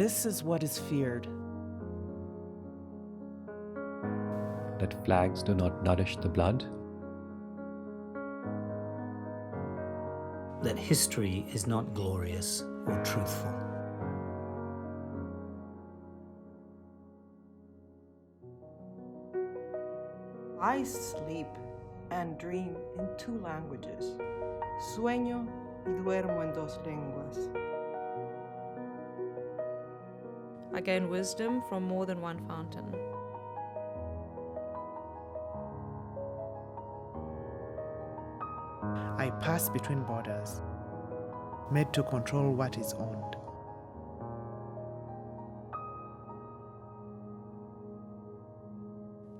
This is what is feared. That flags do not nourish the blood. That history is not glorious or truthful. I sleep and dream in 2 languages. Sueño y duermo en 2 lenguas. I gain wisdom from more than one fountain. I pass between borders, made to control what is owned.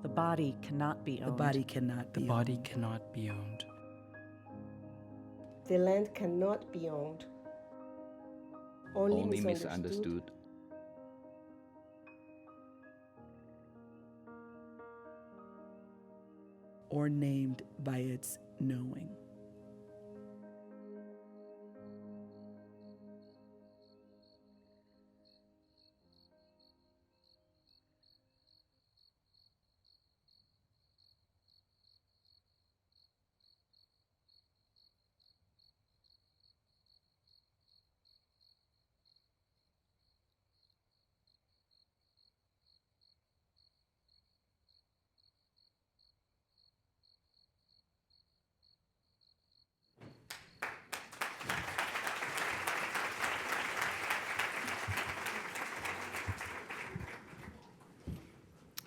The body cannot be owned. The body cannot be The owned. body cannot be owned. The land cannot be owned. Only misunderstood. Or named by its knowing.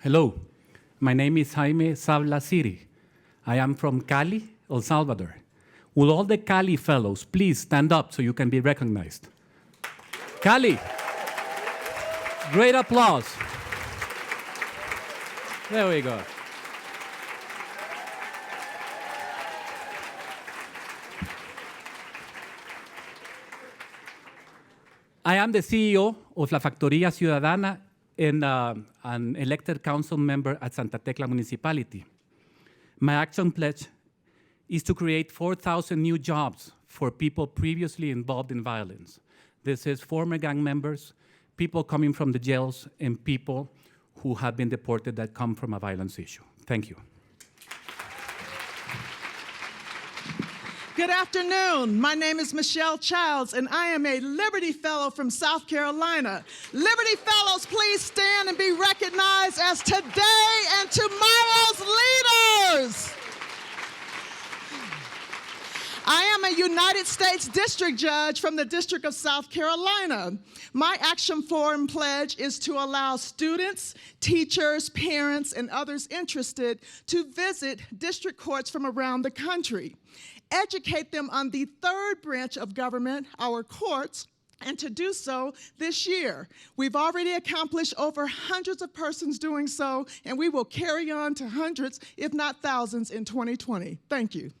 Hello, my name is Jaime Sabla Siri. I am from Cali, El Salvador. Will all the Cali fellows please stand up so you can be recognized? Cali, great applause. There we go. I am the CEO of La Factoría Ciudadana and an elected council member at Santa Tecla Municipality. My action pledge is to create 4,000 new jobs for people previously involved in violence. This is former gang members, people coming from the jails, and people who have been deported that come from a violence issue. Thank you. Good afternoon. My name is Michelle Childs, and I am a Liberty Fellow from South Carolina. Liberty Fellows, please stand and be recognized as today and tomorrow's leaders. I am a United States District Judge from the District of South Carolina. My action forum pledge is to allow students, teachers, parents, and others interested to visit district courts from around the country, educate them on the 3rd branch of government, our courts, and to do so this year. We've already accomplished over hundreds of persons doing so, and we will carry on to hundreds, if not thousands, in 2020. Thank you.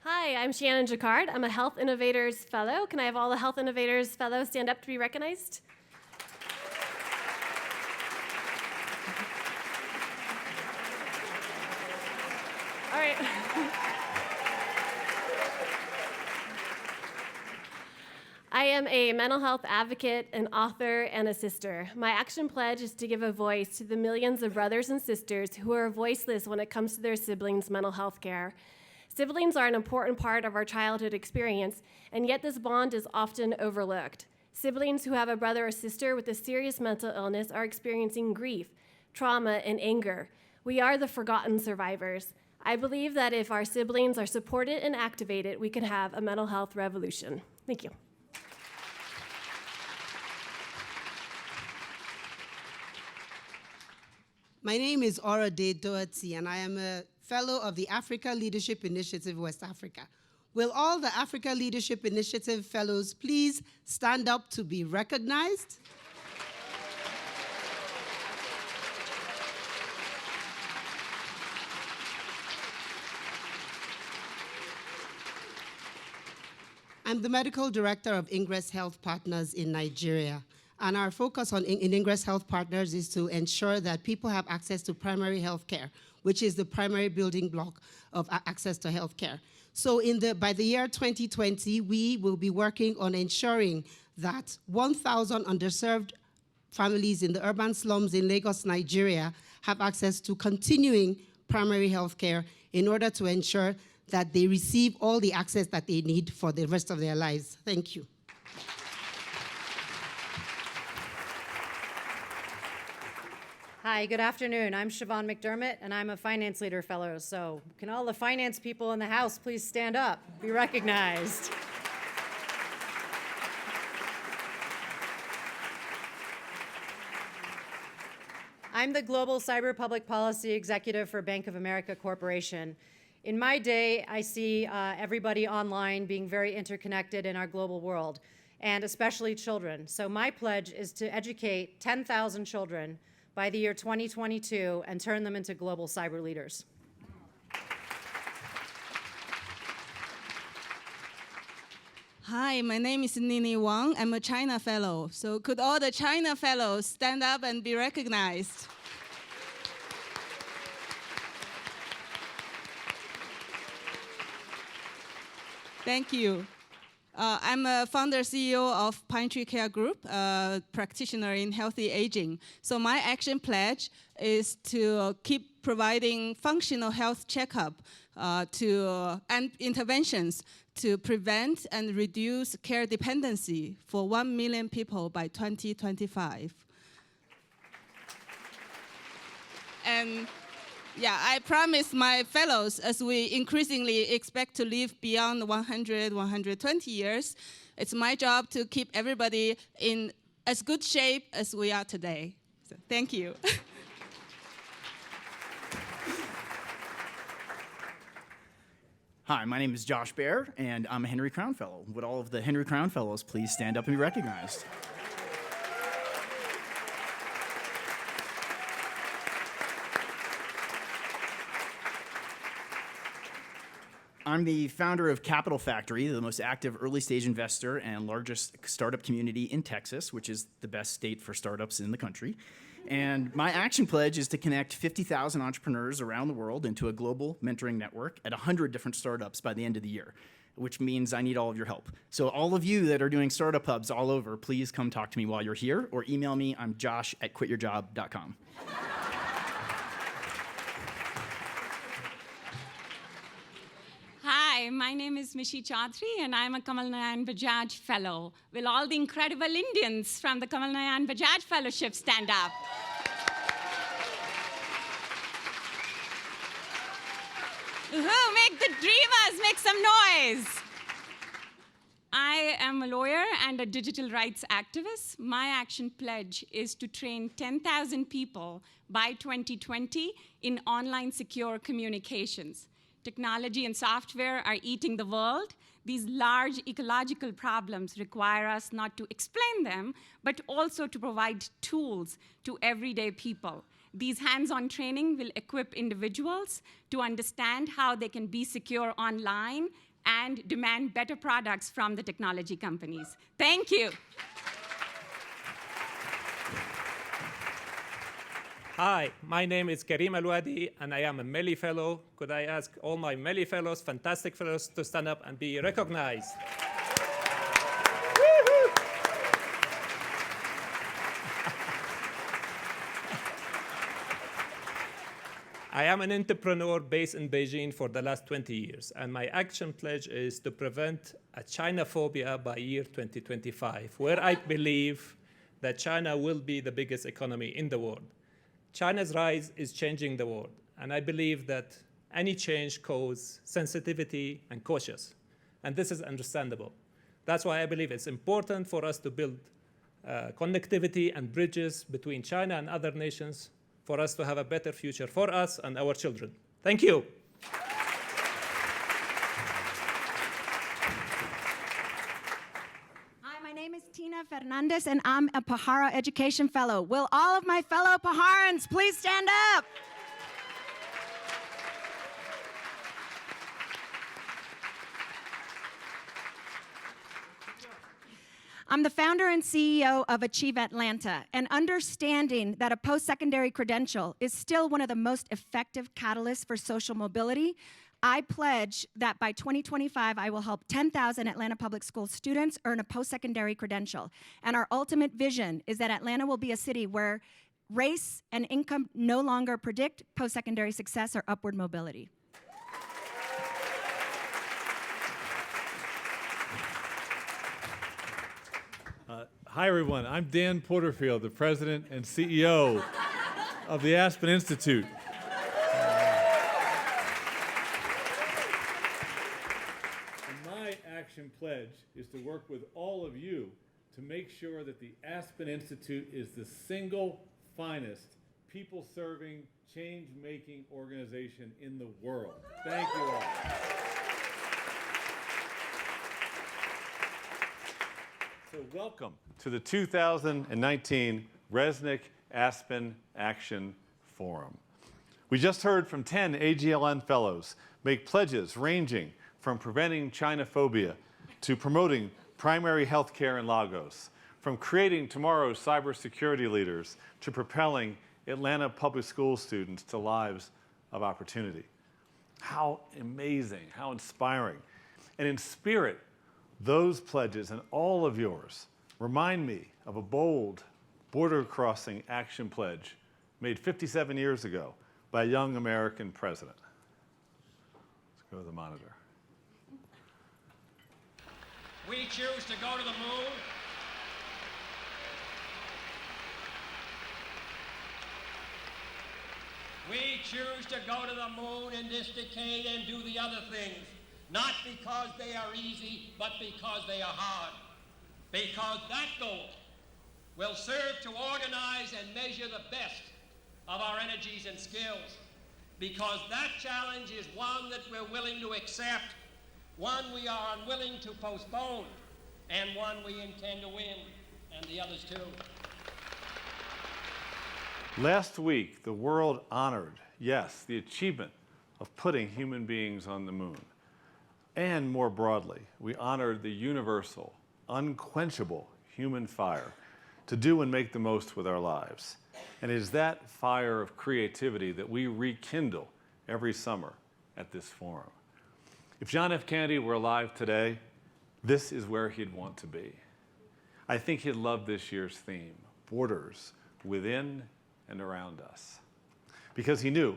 Hi, I'm Shannon Jacquard. I'm a Health Innovators Fellow. Can I have all the Health Innovators Fellows stand up to be recognized? All right. I am a mental health advocate, an author, and a sister. My action pledge is to give a voice to the millions of brothers and sisters who are voiceless when it comes to their siblings' mental health care. Siblings are an important part of our childhood experience, and yet this bond is often overlooked. Siblings who have a brother or sister with a serious mental illness are experiencing grief, trauma, and anger. We are the forgotten survivors. I believe that if our siblings are supported and activated, we can have a mental health revolution. Thank you. My name is Ora De Doherty, and I am a fellow of the Africa Leadership Initiative West Africa. Will all the Africa Leadership Initiative fellows please stand up to be recognized? I'm the medical director of Ingress Health Partners in Nigeria. And our focus in Ingress Health Partners is to ensure that people have access to primary health care, which is the primary building block of access to health care. So by the year 2020, we will be working on ensuring that 1,000 underserved families in the urban slums in Lagos, Nigeria, have access to continuing primary health care in order to ensure that they receive all the access that they need for the rest of their lives. Thank you. Hi, good afternoon. I'm Siobhan McDermott, and I'm a Finance Leader Fellow. So can all the finance people in the House please stand up, be recognized? I'm the Global Cyber Public Policy Executive for Bank of America Corporation. In my day, I see everybody online being very interconnected in our global world, and especially children. So my pledge is to educate 10,000 children by the year 2022 and turn them into global cyber leaders. Hi, my name is Nini Wang. I'm a China Fellow. So could all the China Fellows stand up and be recognized? Thank you. I'm a founder CEO of Pine Tree Care Group, a practitioner in healthy aging. So my action pledge is to keep providing functional health checkup and interventions to prevent and reduce care dependency for 1 million people by 2025. And yeah, I promise my fellows, as we increasingly expect to live beyond 100, 120 years, it's my job to keep everybody in as good shape as we are today. So thank you. Hi, my name is Josh Baer, and I'm a Henry Crown Fellow. Would all of the Henry Crown Fellows please stand up and be recognized? I'm the founder of Capital Factory, the most active early-stage investor and largest startup community in Texas, which is the best state for startups in the country. And my action pledge is to connect 50,000 entrepreneurs around the world into a global mentoring network at 100 different startups by the end of the year, which means I need all of your help. So all of you that are doing startup hubs all over, please come talk to me while you're here, or email me. I'm josh@quityourjob.com. Hi, my name is Mishi Chaudhary, and I'm a Kamal Nayan Bajaj Fellow. Will all the incredible Indians from the Kamal Nayan Bajaj Fellowship stand up? Make the dreamers make some noise. I am a lawyer and a digital rights activist. My action pledge is to train 10,000 people by 2020 in online secure communications. Technology and software are eating the world. These large ecological problems require us not to explain them, but also to provide tools to everyday people. These hands-on training will equip individuals to understand how they can be secure online and demand better products from the technology companies. Thank you. Hi, my name is Karim Alwadi, and I am a Melly Fellow. Could I ask all my Melly Fellows, fantastic fellows, to stand up and be recognized? I am an entrepreneur based in Beijing for the last 20 years, and my action pledge is to prevent a China-phobia by year 2025, where I believe that China will be the biggest economy in the world. China's rise is changing the world, and I believe that any change causes sensitivity and cautious, and this is understandable. That's why I believe it's important for us to build connectivity and bridges between China and other nations for us to have a better future for us and our children. Thank you. Tina Fernandez, and I'm a Pajara Education Fellow. Will all of my fellow Pajarans please stand up? I'm the founder and CEO of Achieve Atlanta, and understanding that a post-secondary credential is still one of the most effective catalysts for social mobility, I pledge that by 2025, I will help 10,000 Atlanta Public School students earn a post-secondary credential. And our ultimate vision is that Atlanta will be a city where race and income no longer predict post-secondary success or upward mobility. Hi, everyone. I'm Dan Porterfield, the president and CEO of the Aspen Institute. My action pledge is to work with all of you to make sure that the Aspen Institute is the single finest, people-serving, change-making organization in the world. Thank you all. So welcome to the 2019 Resnick Aspen Action Forum. We just heard from 10 AGLN fellows make pledges ranging from preventing Chinaphobia to promoting primary health care in Lagos, from creating tomorrow's cybersecurity leaders to propelling Atlanta public school students to lives of opportunity. How amazing, how inspiring. And in spirit, those pledges and all of yours remind me of a bold border-crossing action pledge made 57 years ago by a young American president. Let's go to the monitor. We choose to go to the moon. We choose to go to the moon in this decade and do the other things, not because they are easy, but because they are hard. Because that goal will serve to organize and measure the best of our energies and skills. Because that challenge is one that we're willing to accept, one we are unwilling to postpone, and one we intend to win, and the others too. Last week, the world honored, yes, the achievement of putting human beings on the moon. And more broadly, we honored the universal, unquenchable human fire to do and make the most with our lives. And it is that fire of creativity that we rekindle every summer at this forum. If John F. Kennedy were alive today, this is where he'd want to be. I think he'd love this year's theme, borders within and around us. Because he knew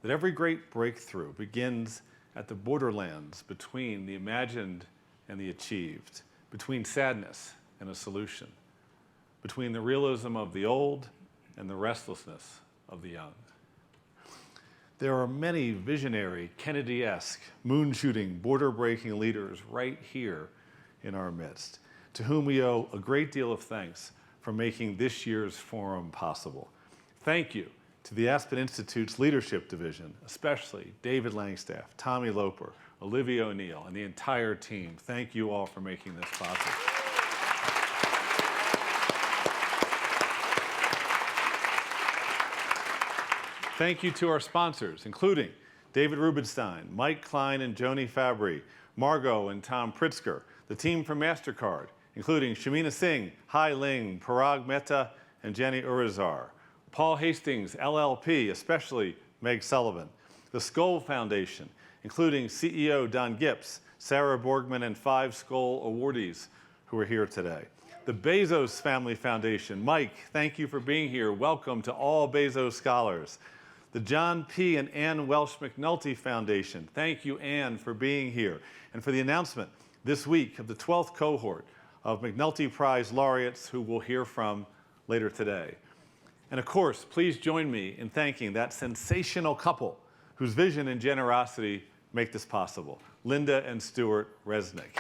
that every great breakthrough begins at the borderlands between the imagined and the achieved, between sadness and a solution, between the realism of the old and the restlessness of the young. There are many visionary, Kennedy-esque, moon-shooting, border-breaking leaders right here in our midst, to whom we owe a great deal of thanks for making this year's forum possible. Thank you to the Aspen Institute's Leadership Division, especially David Langstaff, Tommy Loper, Olivia O'Neill, and the entire team. Thank you all for making this possible. Thank you to our sponsors, including David Rubenstein, Mike Klein and Joni Fabry, Margot and Tom Pritzker, the team from MasterCard, including Shamina Singh, Hai Ling, Parag Mehta, and Jenny Urizar, Paul Hastings, LLP, especially Meg Sullivan, the Skoll Foundation, including CEO Don Gips, Sarah Borgman, and 5 Skoll awardees who are here today. The Bezos Family Foundation, Mike, thank you for being here. Welcome to all Bezos scholars. The John P. and Ann Welsh McNulty Foundation, thank you, Ann, for being here, and for the announcement this week of the 12th cohort of McNulty Prize laureates who we'll hear from later today. And of course, please join me in thanking that sensational couple whose vision and generosity make this possible, Linda and Stuart Resnick.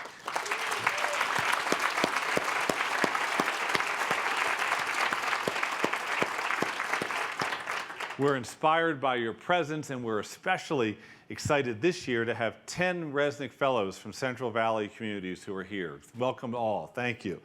We're inspired by your presence, and we're especially excited this year to have 10 Resnick Fellows from Central Valley communities who are here. Welcome all. Thank you.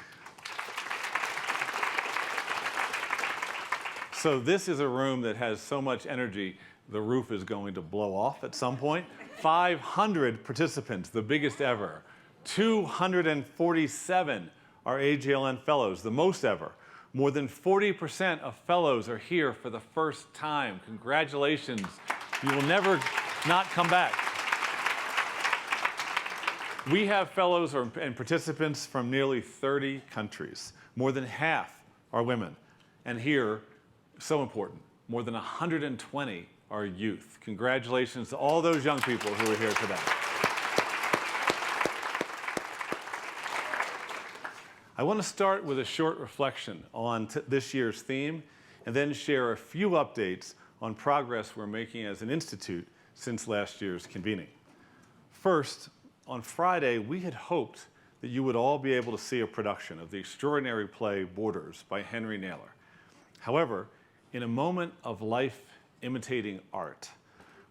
So this is a room that has so much energy, the roof is going to blow off at some point. 500 participants, the biggest ever. 247 are AGLN Fellows, the most ever. More than 40% of fellows are here for the first time. Congratulations. You will never not come back. We have fellows and participants from nearly 30 countries. More than half are women. And here, so important, more than 120 are youth. Congratulations to all those young people who are here today. I want to start with a short reflection on this year's theme and then share a few updates on progress we're making as an institute since last year's convening. First, on Friday, we had hoped that you would all be able to see a production of the extraordinary play Borders by Henry Naylor. However, in a moment of life imitating art,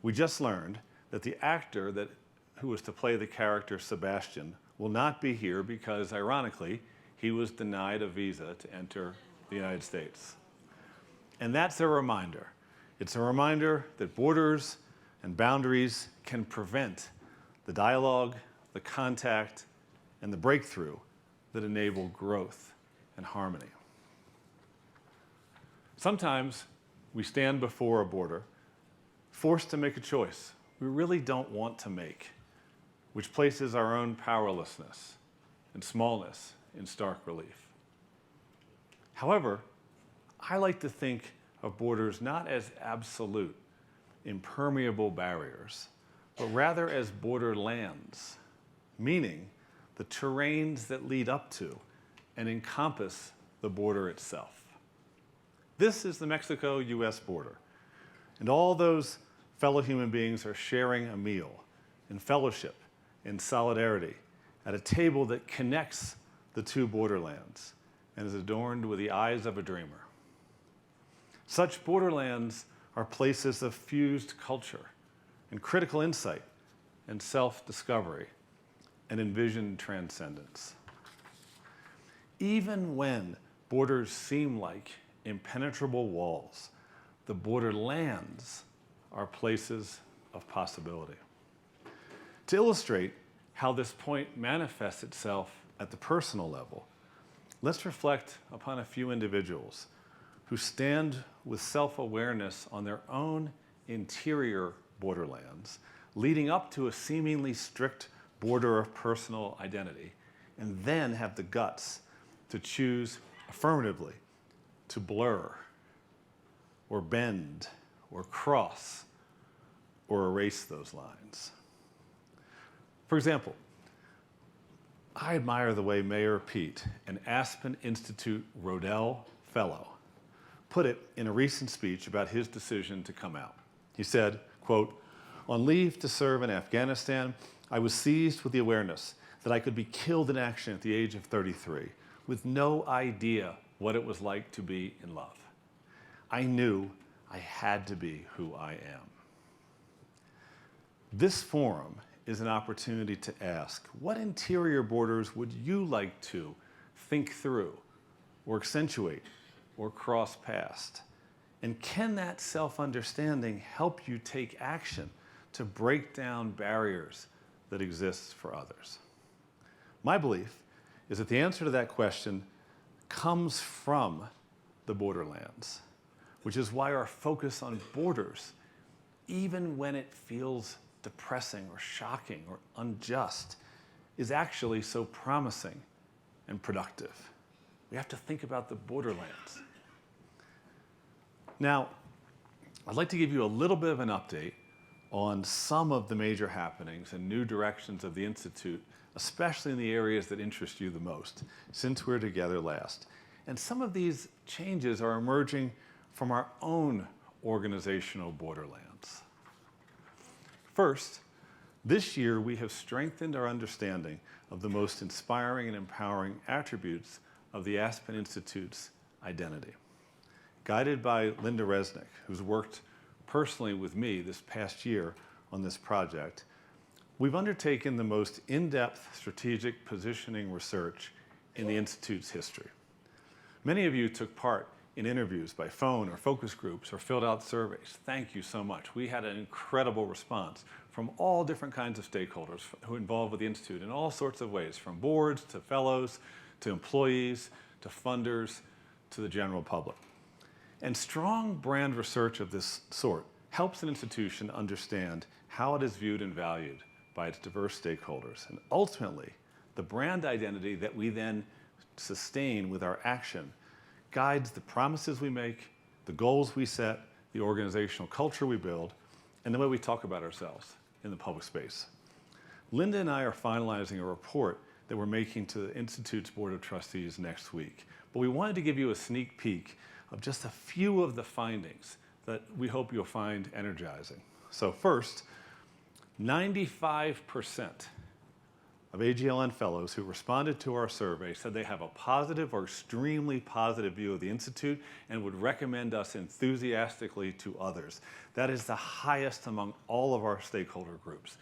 we just learned that the actor who was to play the character Sebastian will not be here because, ironically, he was denied a visa to enter the United States. And that's a reminder. It's a reminder that borders and boundaries can prevent the dialogue, the contact, and the breakthrough that enable growth and harmony. Sometimes we stand before a border, forced to make a choice we really don't want to make, which places our own powerlessness and smallness in stark relief. However, I like to think of borders not as absolute, impermeable barriers, but rather as borderlands, meaning the terrains that lead up to and encompass the border itself. This is the Mexico-US border, and all those fellow human beings are sharing a meal in fellowship, in solidarity, at a table that connects the two borderlands and is adorned with the eyes of a dreamer. Such borderlands are places of fused culture and critical insight and self-discovery and envisioned transcendence. Even when borders seem like impenetrable walls, the borderlands are places of possibility. To illustrate how this point manifests itself at the personal level, let's reflect upon a few individuals who stand with self-awareness on their own interior borderlands, leading up to a seemingly strict border of personal identity, and then have the guts to choose affirmatively to blur or bend or cross or erase those lines. For example, I admire the way Mayor Pete, an Aspen Institute Rodell Fellow, put it in a recent speech about his decision to come out. He said, quote, "On leave to serve in Afghanistan, I was seized with the awareness that I could be killed in action at the age of 33 with no idea what it was like to be in love. I knew I had to be who I am." This forum is an opportunity to ask, what interior borders would you like to think through or accentuate or cross past? And can that self-understanding help you take action to break down barriers that exist for others? My belief is that the answer to that question comes from the borderlands, which is why our focus on borders, even when it feels depressing or shocking or unjust, is actually so promising and productive. We have to think about the borderlands. Now, I'd like to give you a little bit of an update on some of the major happenings and new directions of the Institute, especially in the areas that interest you the most, since we were together last. And some of these changes are emerging from our own organizational borderlands. First, this year we have strengthened our understanding of the most inspiring and empowering attributes of the Aspen Institute's identity. Guided by Linda Resnick, who's worked personally with me this past year on this project, we've undertaken the most in-depth strategic positioning research in the Institute's history. Many of you took part in interviews by phone or focus groups or filled out surveys. Thank you so much. We had an incredible response from all different kinds of stakeholders who are involved with the Institute in all sorts of ways, from boards to fellows to employees to funders to the general public. And strong brand research of this sort helps an institution understand how it is viewed and valued by its diverse stakeholders. And ultimately, the brand identity that we then sustain with our action guides the promises we make, the goals we set, the organizational culture we build, and the way we talk about ourselves in the public space. Linda and I are finalizing a report that we're making to the Institute's Board of Trustees next week. But we wanted to give you a sneak peek of just a few of the findings that we hope you'll find energizing. So first, 95% of AGLN fellows who responded to our survey said they have a positive or extremely positive view of the Institute and would recommend us enthusiastically to others. That is the highest among all of our stakeholder groups.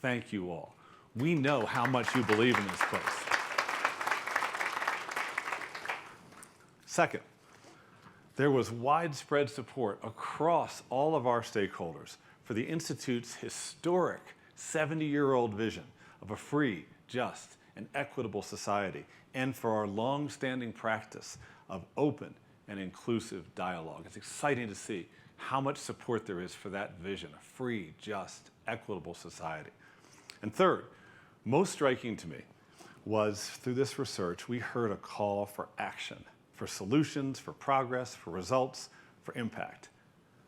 Thank you all. We know how much you believe in this place. Second, there was widespread support across all of our stakeholders for the Institute's historic 70-year-old vision of a free, just, and equitable society, and for our long-standing practice of open and inclusive dialogue. It's exciting to see how much support there is for that vision, a free, just, equitable society. And third, most striking to me was through this research, we heard a call for action, for solutions, for progress, for results, for impact.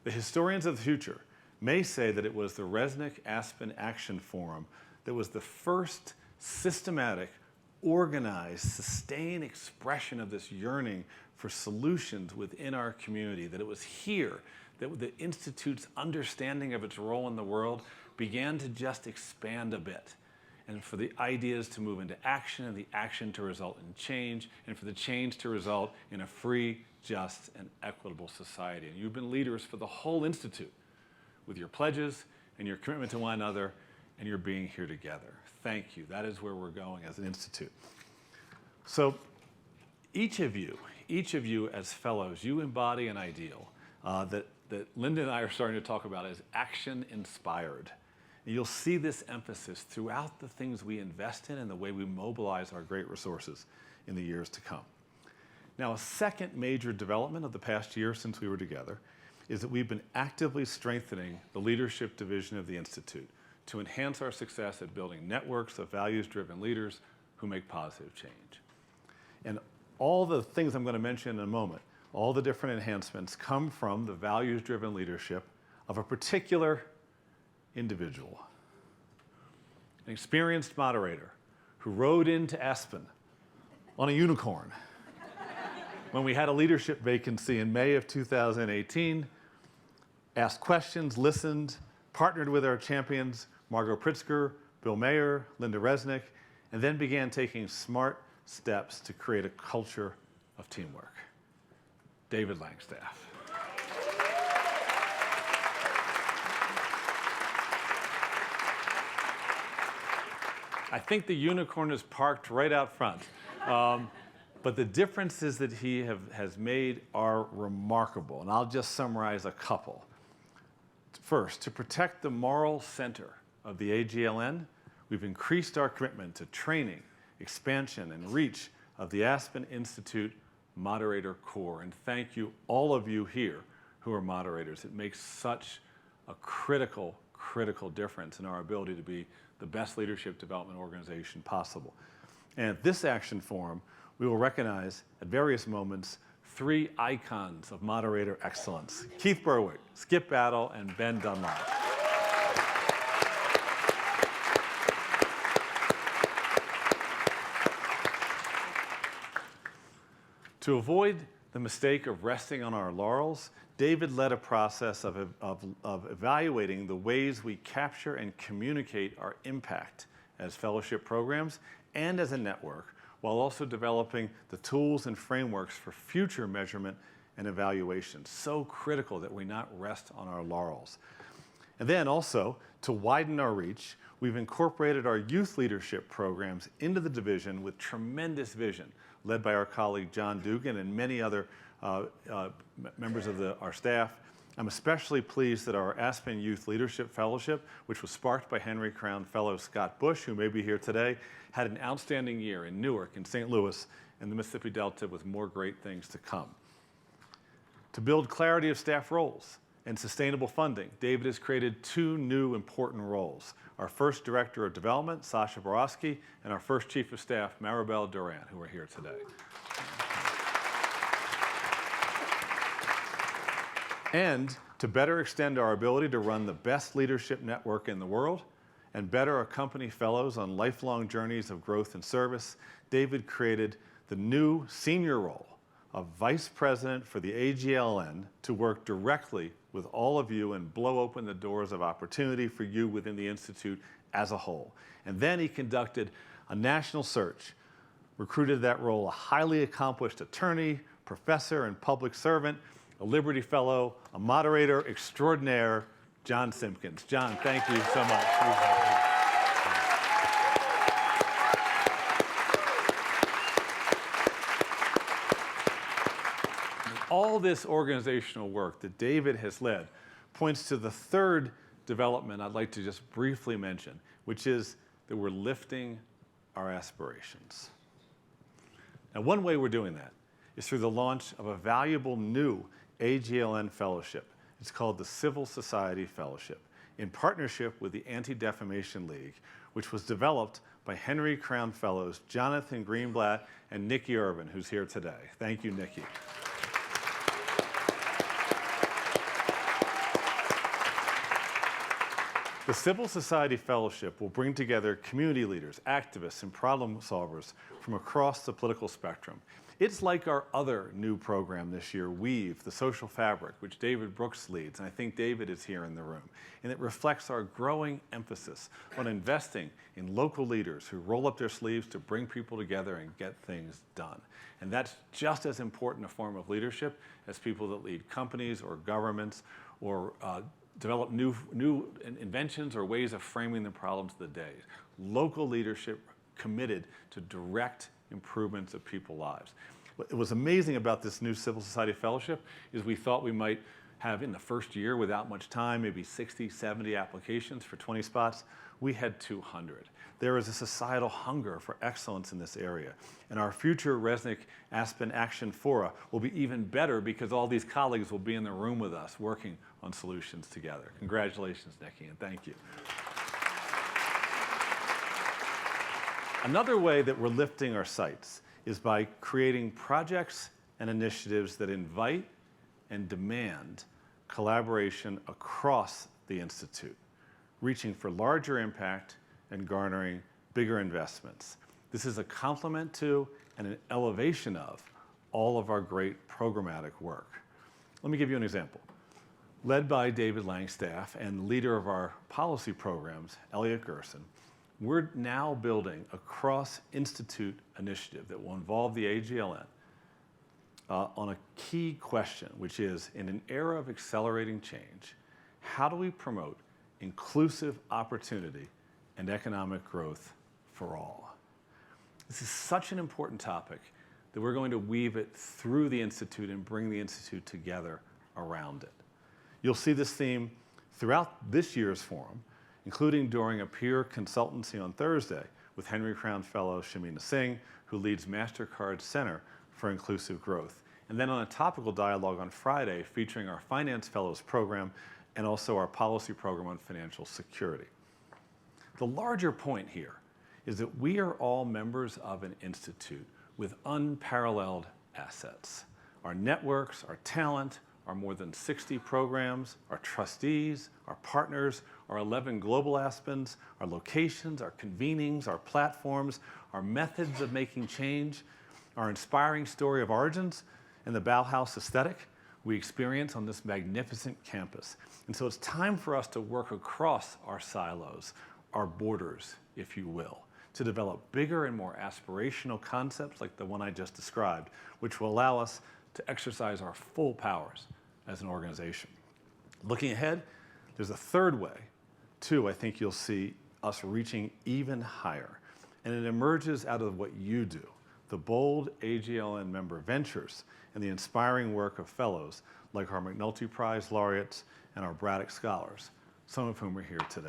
The historians of the future may say that it was the Resnick Aspen Action Forum that was the first systematic, organized, sustained expression of this yearning for solutions within our community, that it was here that the Institute's understanding of its role in the world began to just expand a bit, and for the ideas to move into action, and the action to result in change, and for the change to result in a free, just, and equitable society. And you've been leaders for the whole Institute with your pledges and your commitment to one another and your being here together. Thank you. That is where we're going as an institute. So each of you as fellows, you embody an ideal that Linda and I are starting to talk about as action-inspired. And you'll see this emphasis throughout the things we invest in and the way we mobilize our great resources in the years to come. Now, a second major development of the past year since we were together is that we've been actively strengthening the leadership division of the Institute to enhance our success at building networks of values-driven leaders who make positive change. And all the things I'm going to mention in a moment, all the different enhancements come from the values-driven leadership of a particular individual, an experienced moderator who rode into Aspen on a unicorn when we had a leadership vacancy in May of 2018, asked questions, listened, partnered with our champions, Margot Pritzker, Bill Mayer, Linda Resnick, and then began taking smart steps to create a culture of teamwork. David Langstaff. I think the unicorn is parked right out front. But the differences that he has made are remarkable, and I'll just summarize a couple. First, to protect the moral center of the AGLN, we've increased our commitment to training, expansion, and reach of the Aspen Institute Moderator Corps. And thank you, all of you here who are moderators. It makes such a critical difference in our ability to be the best leadership development organization possible. And at this action forum, we will recognize at various moments 3 icons of moderator excellence: Keith Berwick, Skip Battle, and Ben Dunlop. To avoid the mistake of resting on our laurels, David led a process of evaluating the ways we capture and communicate our impact as fellowship programs and as a network, while also developing the tools and frameworks for future measurement and evaluation. So critical that we not rest on our laurels. And then also, to widen our reach, we've incorporated our youth leadership programs into the division with tremendous vision, led by our colleague John Dugan and many other members of our staff. I'm especially pleased that our Aspen Youth Leadership Fellowship, which was sparked by Henry Crown Fellow Scott Bush, who may be here today, had an outstanding year in Newark and St. Louis and the Mississippi Delta, with more great things to come. To build clarity of staff roles and sustainable funding, David has created 2 new important roles. Our first Director of Development, Sasha Borowski, and our first Chief of Staff, Maribel Duran, who are here today. And to better extend our ability to run the best leadership network in the world and better accompany fellows on lifelong journeys of growth and service, David created the new senior role of Vice President for the AGLN to work directly with all of you and blow open the doors of opportunity for you within the Institute as a whole. And then he conducted a national search, recruited that role a highly accomplished attorney, professor, and public servant, a Liberty Fellow, a moderator extraordinaire, John Simpkins. John, thank you so much. All this organizational work that David has led points to the third development I'd like to just briefly mention, which is that we're lifting our aspirations. Now, one way we're doing that is through the launch of a valuable new AGLN fellowship. It's called the Civil Society Fellowship, in partnership with the Anti-Defamation League, which was developed by Henry Crown Fellows Jonathan Greenblatt and Nikki Irvin, who's here today. Thank you, Nikki. The Civil Society Fellowship will bring together community leaders, activists, and problem solvers from across the political spectrum. It's like our other new program this year, Weave, the Social Fabric, which David Brooks leads, and I think David is here in the room. And it reflects our growing emphasis on investing in local leaders who roll up their sleeves to bring people together and get things done. And that's just as important a form of leadership as people that lead companies or governments or develop new inventions or ways of framing the problems of the day. Local leadership committed to direct improvements of people's lives. What was amazing about this new Civil Society Fellowship is we thought we might have in the first year, without much time, maybe 60, 70 applications for 20 spots. We had 200. There is a societal hunger for excellence in this area. And our future Resnick Aspen Action Fora will be even better because all these colleagues will be in the room with us working on solutions together. Congratulations, Nikki, and thank you. Another way that we're lifting our sights is by creating projects and initiatives that invite and demand collaboration across the Institute, reaching for larger impact and garnering bigger investments. This is a complement to and an elevation of all of our great programmatic work. Let me give you an example. Led by David Langstaff and leader of our policy programs, Elliot Gerson, we're now building a cross-institute initiative that will involve the AGLN on a key question, which is, in an era of accelerating change, how do we promote inclusive opportunity and economic growth for all? This is such an important topic that we're going to weave it through the Institute and bring the Institute together around it. You'll see this theme throughout this year's forum, including during a peer consultancy on Thursday with Henry Crown Fellow Shamina Singh, who leads MasterCard's Center for Inclusive Growth. And then on a topical dialogue on Friday featuring our Finance Fellows program and also our policy program on financial security. The larger point here is that we are all members of an institute with unparalleled assets. Our networks, our talent, our more than 60 programs, our trustees, our partners, our 11 global Aspens, our locations, our convenings, our platforms, our methods of making change, our inspiring story of origins, and the Bauhaus aesthetic we experience on this magnificent campus. And so it's time for us to work across our silos, our borders, if you will, to develop bigger and more aspirational concepts like the one I just described, which will allow us to exercise our full powers as an organization. Looking ahead, there's a third way, too, I think you'll see us reaching even higher. And it emerges out of what you do, the bold AGLN member ventures and the inspiring work of fellows like our McNulty Prize laureates and our Braddock Scholars, some of whom are here today.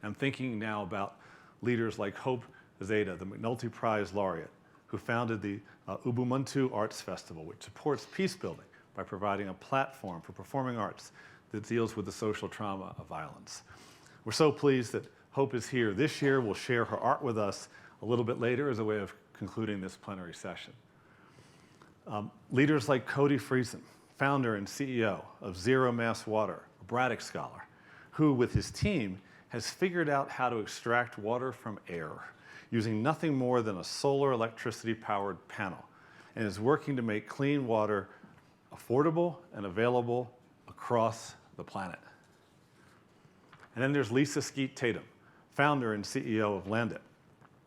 I'm thinking now about leaders like Hope Zeta, the McNulty Prize laureate, who founded the Ubuntu Arts Festival, which supports peace building by by providing a platform for performing arts that deals with the social trauma of violence. We're so pleased that Hope is here this year. Will share her art with us a little bit later as a way of concluding this plenary session. Leaders like Cody Friesen, founder and CEO of Zero Mass Water, a Braddock Scholar, who with his team has figured out how to extract water from air using nothing more than a solar electricity-powered panel, and is working to make clean water affordable and available across the planet. And then there's Lisa Skeet Tatum, founder and CEO of Landit,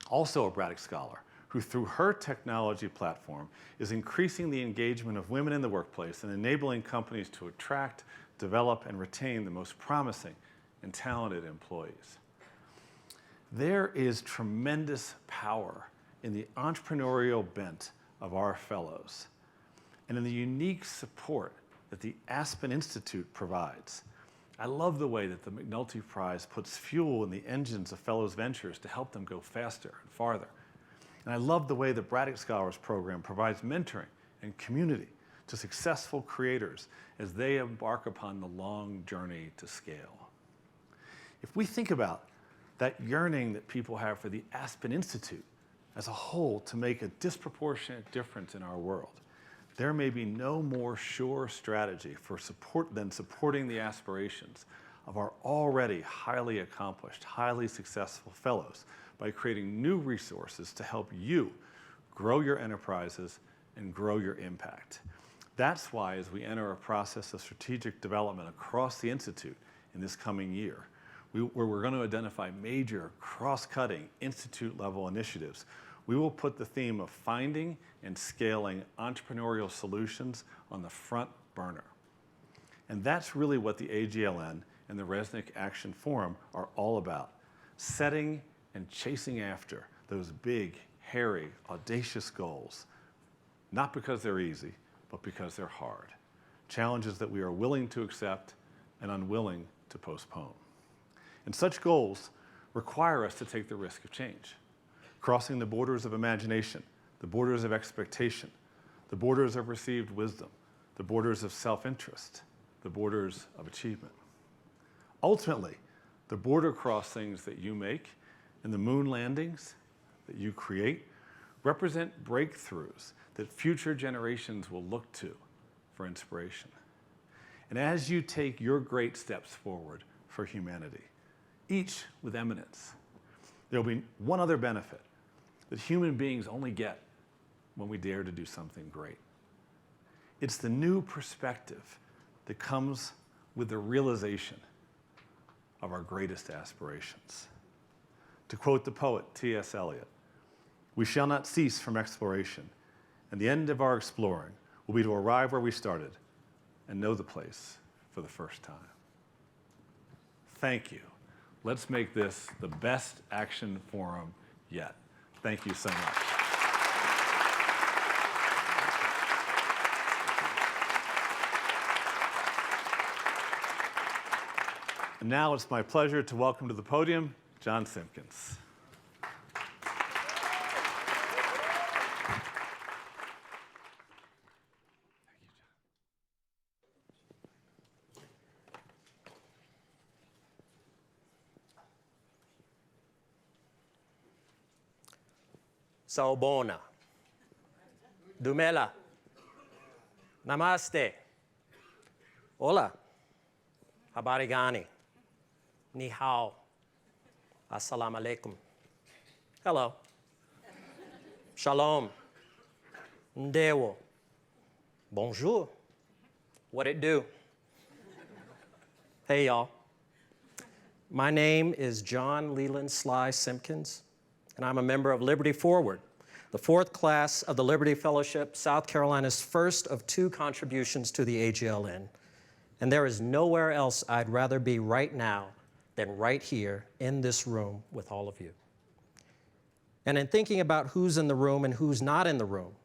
also a Braddock Scholar, who through her technology platform is increasing the engagement of women in the workplace and enabling companies to attract, develop, and retain the most promising and talented employees. There is tremendous power in the entrepreneurial bent of our fellows and in the unique support that the Aspen Institute provides. I love the way that the McNulty Prize puts fuel in the engines of fellows' ventures to help them go faster and farther. And I love the way the Braddock Scholars Program provides mentoring and community to successful creators as they embark upon the long journey to scale. If we think about that yearning that people have for the Aspen Institute as a whole to make a disproportionate difference in our world, there may be no more sure strategy for support than supporting the aspirations of our already highly accomplished, highly successful fellows by creating new resources to help you grow your enterprises and grow your impact. That's why as we enter a process of strategic development across the Institute in this coming year, where we're going to identify major cross-cutting Institute-level initiatives, we will put the theme of finding and scaling entrepreneurial solutions on the front burner. And that's really what the AGLN and the Resnick Action Forum are all about, setting and chasing after those big, hairy, audacious goals, not because they're easy, but because they're hard. Challenges that we are willing to accept and unwilling to postpone. And such goals require us to take the risk of change, crossing the borders of imagination, the borders of expectation, the borders of received wisdom, the borders of self-interest, the borders of achievement. Ultimately, the border crossings that you make and the moon landings that you create represent breakthroughs that future generations will look to for inspiration. And as you take your great steps forward for humanity, each with eminence, there will be one other benefit that human beings only get when we dare to do something great. It's the new perspective that comes with the realization of our greatest aspirations. To quote the poet T.S. Eliot, "We shall not cease from exploration, and the end of our exploring will be to arrive where we started and know the place for the first time." Thank you. Let's make this the best action forum yet. Thank you so much. And now it's my pleasure to welcome to the podium John Simpkins. Saobona, Dumela, Namaste, Hola, Habari gani, Ni hao, Assalamu alaikum, hello, Shalom, Ndewo, Bonjour, what it do? Hey y'all, my name is John Leland Sly Simpkins, and I'm a member of Liberty Forward, the fourth class of the Liberty Fellowship, South Carolina's first of 2 contributions to the AGLN. And there is nowhere else I'd rather be right now than right here in this room with all of you. And in thinking about who's in the room and who's not in the room,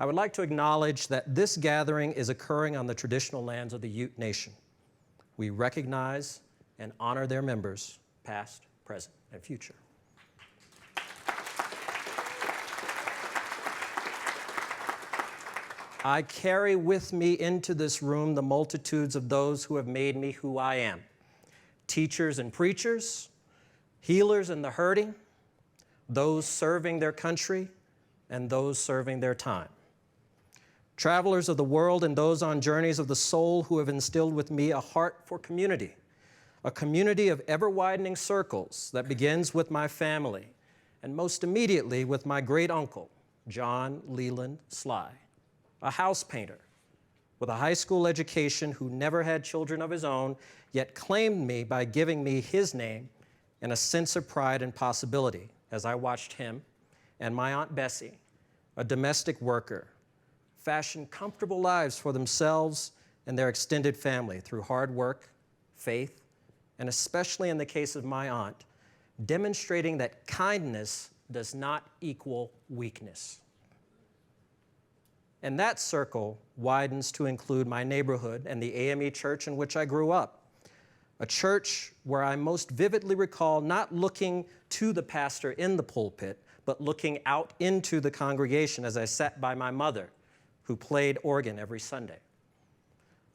I would like to acknowledge that this gathering is occurring on the traditional lands of the Ute Nation. We recognize and honor their members, past, present, and future. I carry with me into this room the multitudes of those who have made me who I am. Teachers and preachers, healers and the hurting, those serving their country, and those serving their time. Travelers of the world and those on journeys of the soul who have instilled with me a heart for community, a community of ever-widening circles that begins with my family, and most immediately with my great uncle, John Leland Sly, a house painter with a high school education who never had children of his own, yet claimed me by giving me his name and a sense of pride and possibility as I watched him and my Aunt Bessie, a domestic worker, fashion comfortable lives for themselves and their extended family through hard work, faith, and especially in the case of my aunt, demonstrating that kindness does not equal weakness. And that circle widens to include my neighborhood and the AME church in which I grew up, a church where I most vividly recall not looking to the pastor in the pulpit, but looking out into the congregation as I sat by my mother, who played organ every Sunday.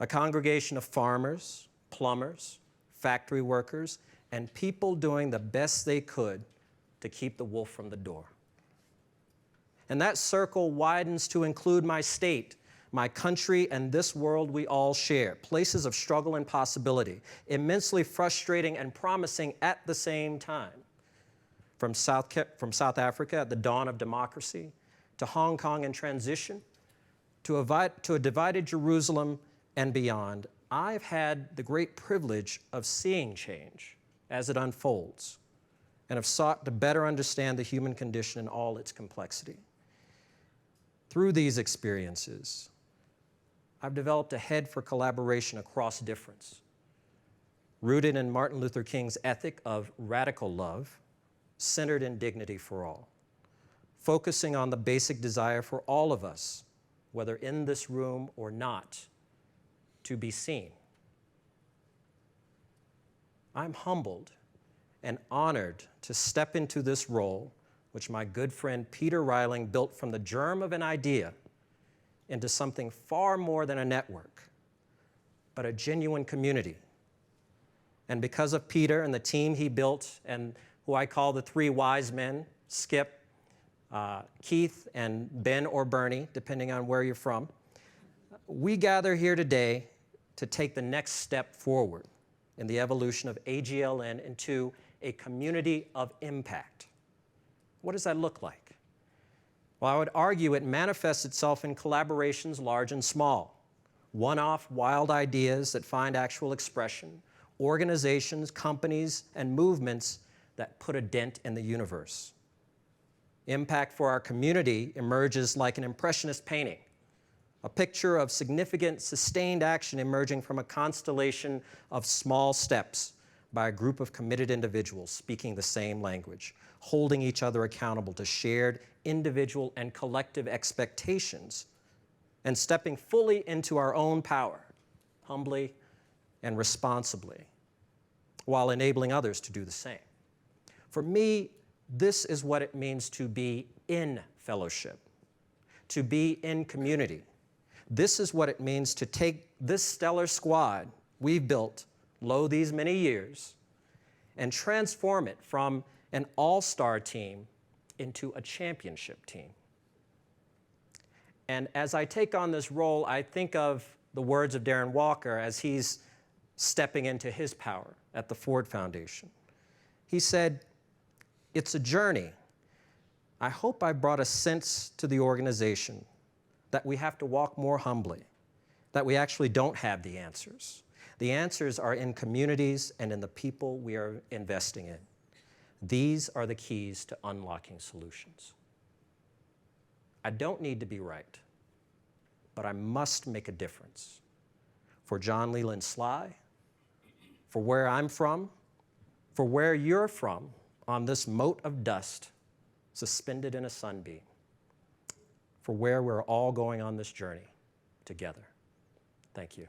A congregation of farmers, plumbers, factory workers, and people doing the best they could to keep the wolf from the door. And that circle widens to include my state, my country, and this world we all share, places of struggle and possibility, immensely frustrating and promising at the same time. From South Africa at the dawn of democracy, to Hong Kong in transition, to a divided Jerusalem and beyond, I've had the great privilege of seeing change as it unfolds and have sought to better understand the human condition in all its complexity. Through these experiences, I've developed a head for collaboration across difference, rooted in Martin Luther King's ethic of radical love, centered in dignity for all, focusing on the basic desire for all of us, whether in this room or not, to be seen. I'm humbled and honored to step into this role, which my good friend Peter Reiling built from the germ of an idea into something far more than a network, but a genuine community. And because of Peter and the team he built, and who I call the three wise men, Skip, Keith, and Ben or Bernie, depending on where you're from, we gather here today to take the next step forward in the evolution of AGLN into a community of impact. What does that look like? Well, I would argue it manifests itself in collaborations large and small, one-off wild ideas that find actual expression, organizations, companies, and movements that put a dent in the universe. Impact for our community emerges like an impressionist painting, a picture of significant, sustained action emerging from a constellation of small steps by a group of committed individuals speaking the same language, holding each other accountable to shared individual and collective expectations, and stepping fully into our own power, humbly and responsibly, while enabling others to do the same. For me, this is what it means to be in fellowship, to be in community. This is what it means to take this stellar squad we've built, lo these many years, and transform it from an all-star team into a championship team. And as I take on this role, I think of the words of Darren Walker as he's stepping into his power at the Ford Foundation. He said, "It's a journey. I hope I brought a sense to the organization that we have to walk more humbly, that we actually don't have the answers. The answers are in communities and in the people we are investing in. These are the keys to unlocking solutions. I don't need to be right, but I must make a difference. For John Leland Sly, for where I'm from, for where you're from, on this mote of dust suspended in a sunbeam, for where we're all going on this journey together." Thank you.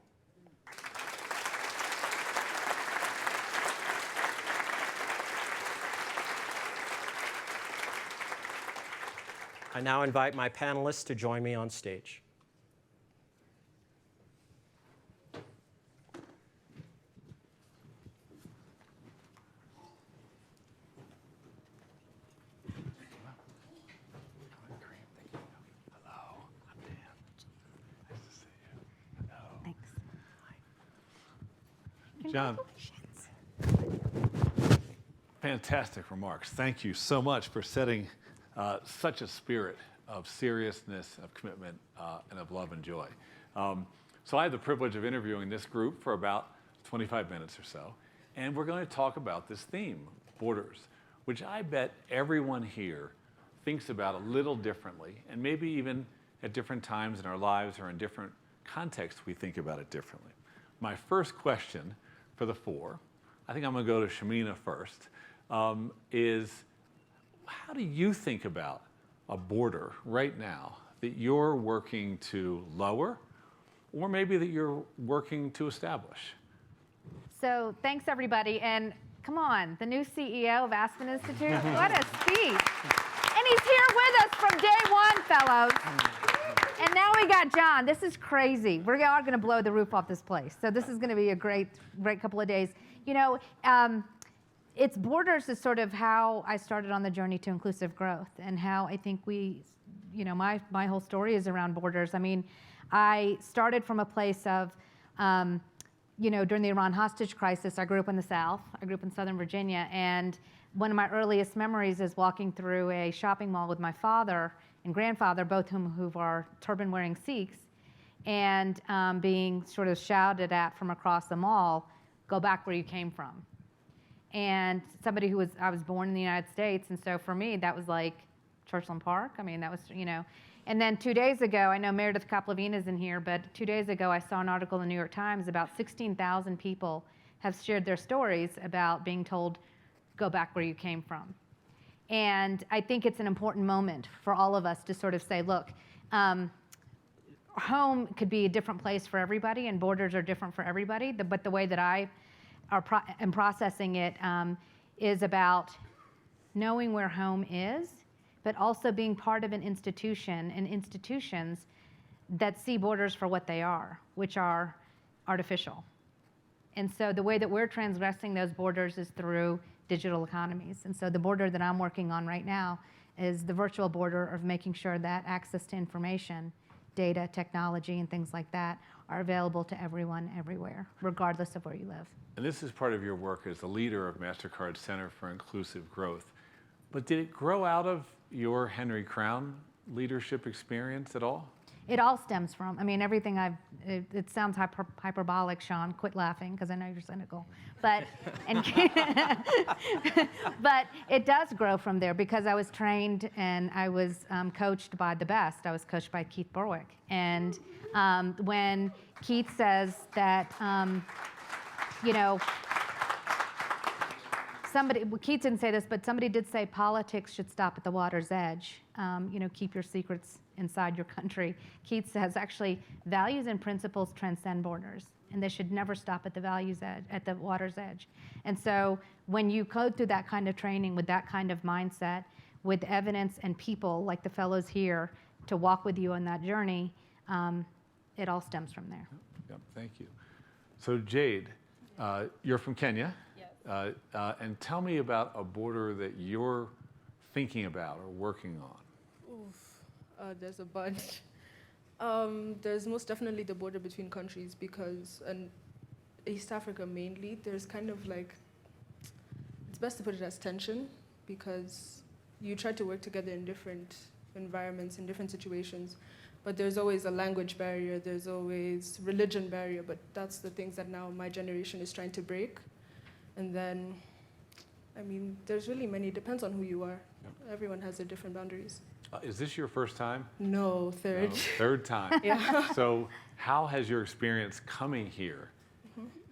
I now invite my panelists to join me on stage. John. Fantastic remarks. Thank you so much for setting such a spirit of seriousness, of commitment, and of love and joy. So I had the privilege of interviewing this group for about 25 minutes or so, and we're going to talk about this theme, borders, which I bet everyone here thinks about a little differently, and maybe even at different times in our lives or in different contexts we think about it differently. My first question for the four, I think I'm going to go to Shamina first, is how do you think about a border right now that you're working to lower, or maybe that you're working to establish? So thanks, everybody. And come on, the new CEO of Aspen Institute, what a speech. And he's here with us from day one, fellows. And now we got John. This is crazy. We are going to blow the roof off this place. So this is going to be a great couple of days. You know, it's borders is sort of how I started on the journey to inclusive growth, and how I think we, you know, my whole story is around borders. I mean, I started from a place of, you know, during the Iran hostage crisis, I grew up in the South. I grew up in Southern Virginia, and one of my earliest memories is walking through a shopping mall with my father and grandfather, both who are turban-wearing Sikhs, and being sort of shouted at from across the mall, "Go back where you came from." And somebody I was born in the United States, and so for me, that was like Churchland Park. I mean, that was, you know. And then 2 days ago, I know Meredith Kaplavina is in here, but 2 days ago I saw an article in the New York Times about 16,000 people have shared their stories about being told, "Go back where you came from." And I think it's an important moment for all of us to sort of say, look, home could be a different place for everybody, and borders are different for everybody, but the way that I am processing it is about knowing where home is, but also being part of an institution and institutions that see borders for what they are, which are artificial. And so the way that we're transgressing those borders is through digital economies. And so the border that I'm working on right now is the virtual border of making sure that access to information, data, technology, and things like that are available to everyone, everywhere, regardless of where you live. And this is part of your work as the leader of MasterCard's Center for Inclusive Growth. But did it grow out of your Henry Crown leadership experience at all? It all stems from, I mean, everything it sounds hyperbolic, Sean, quit laughing, because I know you're cynical. But, but it does grow from there, because I was trained and I was coached by the best. I was coached by Keith Berwick. And when Keith says that, you know, Keith didn't say this, but somebody did say politics should stop at the water's edge. You know, keep your secrets inside your country. Keith says, actually, values and principles transcend borders, and they should never stop at the at the water's edge. And so when you go through that kind of training with that kind of mindset, with evidence and people like the fellows here to walk with you on that journey, it all stems from there. Yep, thank you. So Jade, you're from Kenya. And tell me about a border that you're thinking about or working on. Oof, there's a bunch. There's most definitely the border between countries, because in East Africa mainly, there's kind of like, it's best to put it as tension, because you try to work together in different environments, in different situations, but there's always a language barrier, there's always religion barrier, but that's the things that now my generation is trying to break. And then, I mean, there's really many, depends on who you are. Yep. Everyone has their different boundaries. Is this your first time? No, third. No, third time. Yeah. So how has your experience coming here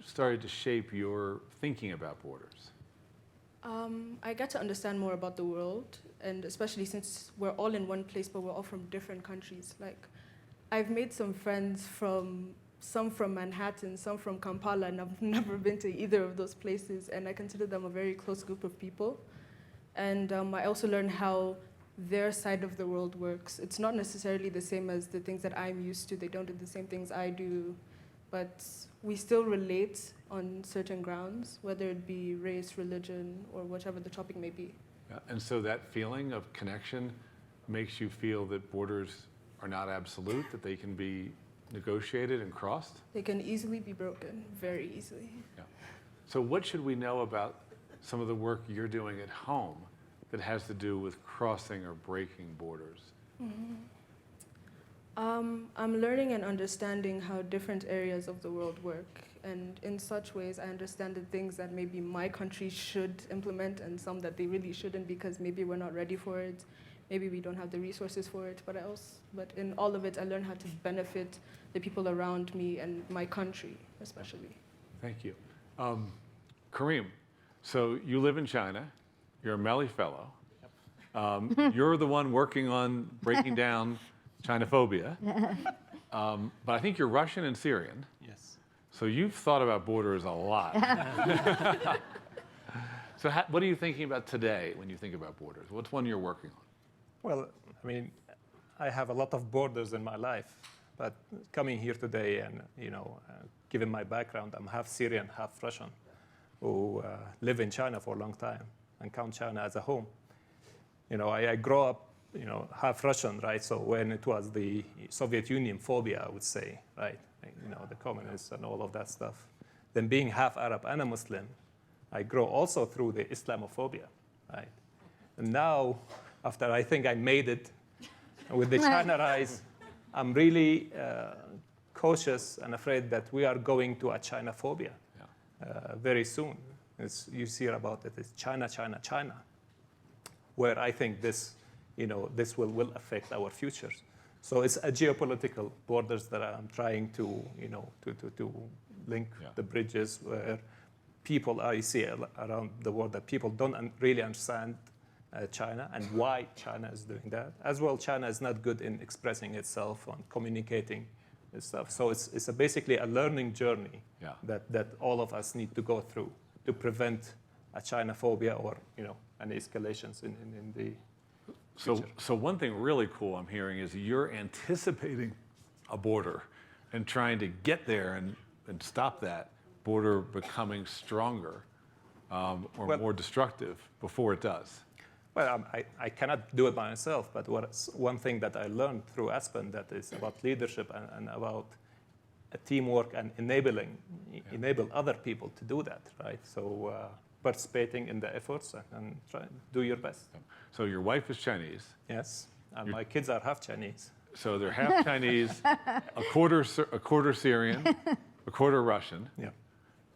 started to shape your thinking about borders? I got to understand more about the world, and especially since we're all in one place, but we're all from different countries. Like, I've made some friends some from Manhattan, some from Kampala, and I've never been to either of those places, and I consider them a very close group of people. And I also learned how their side of the world works. It's not necessarily the same as the things that I'm used to. They don't do the same things I do, but we still relate on certain grounds, whether it be race, religion, or whatever the topic may be. Yeah, and so that feeling of connection makes you feel that borders are not absolute, that they can be negotiated and crossed? They can easily be broken, very easily. Yeah. So what should we know about some of the work you're doing at home that has to do with crossing or breaking borders? I'm learning and understanding how different areas of the world work. And in such ways, I understand the things that maybe my country should implement and some that they really shouldn't because maybe we're not ready for it. Maybe we don't have the resources for it. But in all of it, I learn how to benefit the people around me and my country, especially. Thank you. Kareem, so you live in China. You're a Melly Fellow. You're the one working on breaking down Chinophobia. But I think you're Russian and Syrian. Yes. So you've thought about borders a lot. So what are you thinking about today when you think about borders? What's one you're working on? Well, I mean, I have a lot of borders in my life, but coming here today and, given my background, I'm half Syrian, half Russian, who live in China for a long time and count China as a home. I grew up, half Russian, right? So when it was the Soviet Union phobia, I would say, right? The communists and all of that stuff. Then being half Arab and a Muslim, I grow also through the Islamophobia, right? And now, after I think I made it with the China rise, I'm really cautious and afraid that we are going to a Chinophobia very soon. You see about it, it's China, China, China, where I think this will affect our futures. So it's a geopolitical borders that I'm trying to, to link the bridges where people, I see around the world that people don't really understand China and why China is doing that. As well, China is not good in expressing itself and communicating and stuff. So it's basically a learning journey that all of us need to go through to prevent a Chinophobia or any escalations in the future. So one thing really cool I'm hearing is you're anticipating a border and trying to get there and stop that border becoming stronger or more destructive before it does. Well, I cannot do it by myself, but one thing that I learned through Aspen that is about leadership and about teamwork and enable other people to do that, right? So participating in the efforts and try to do your best. So your wife is Chinese. Yes, and my kids are half Chinese. So they're half Chinese, a quarter Syrian, a quarter Russian. Yeah.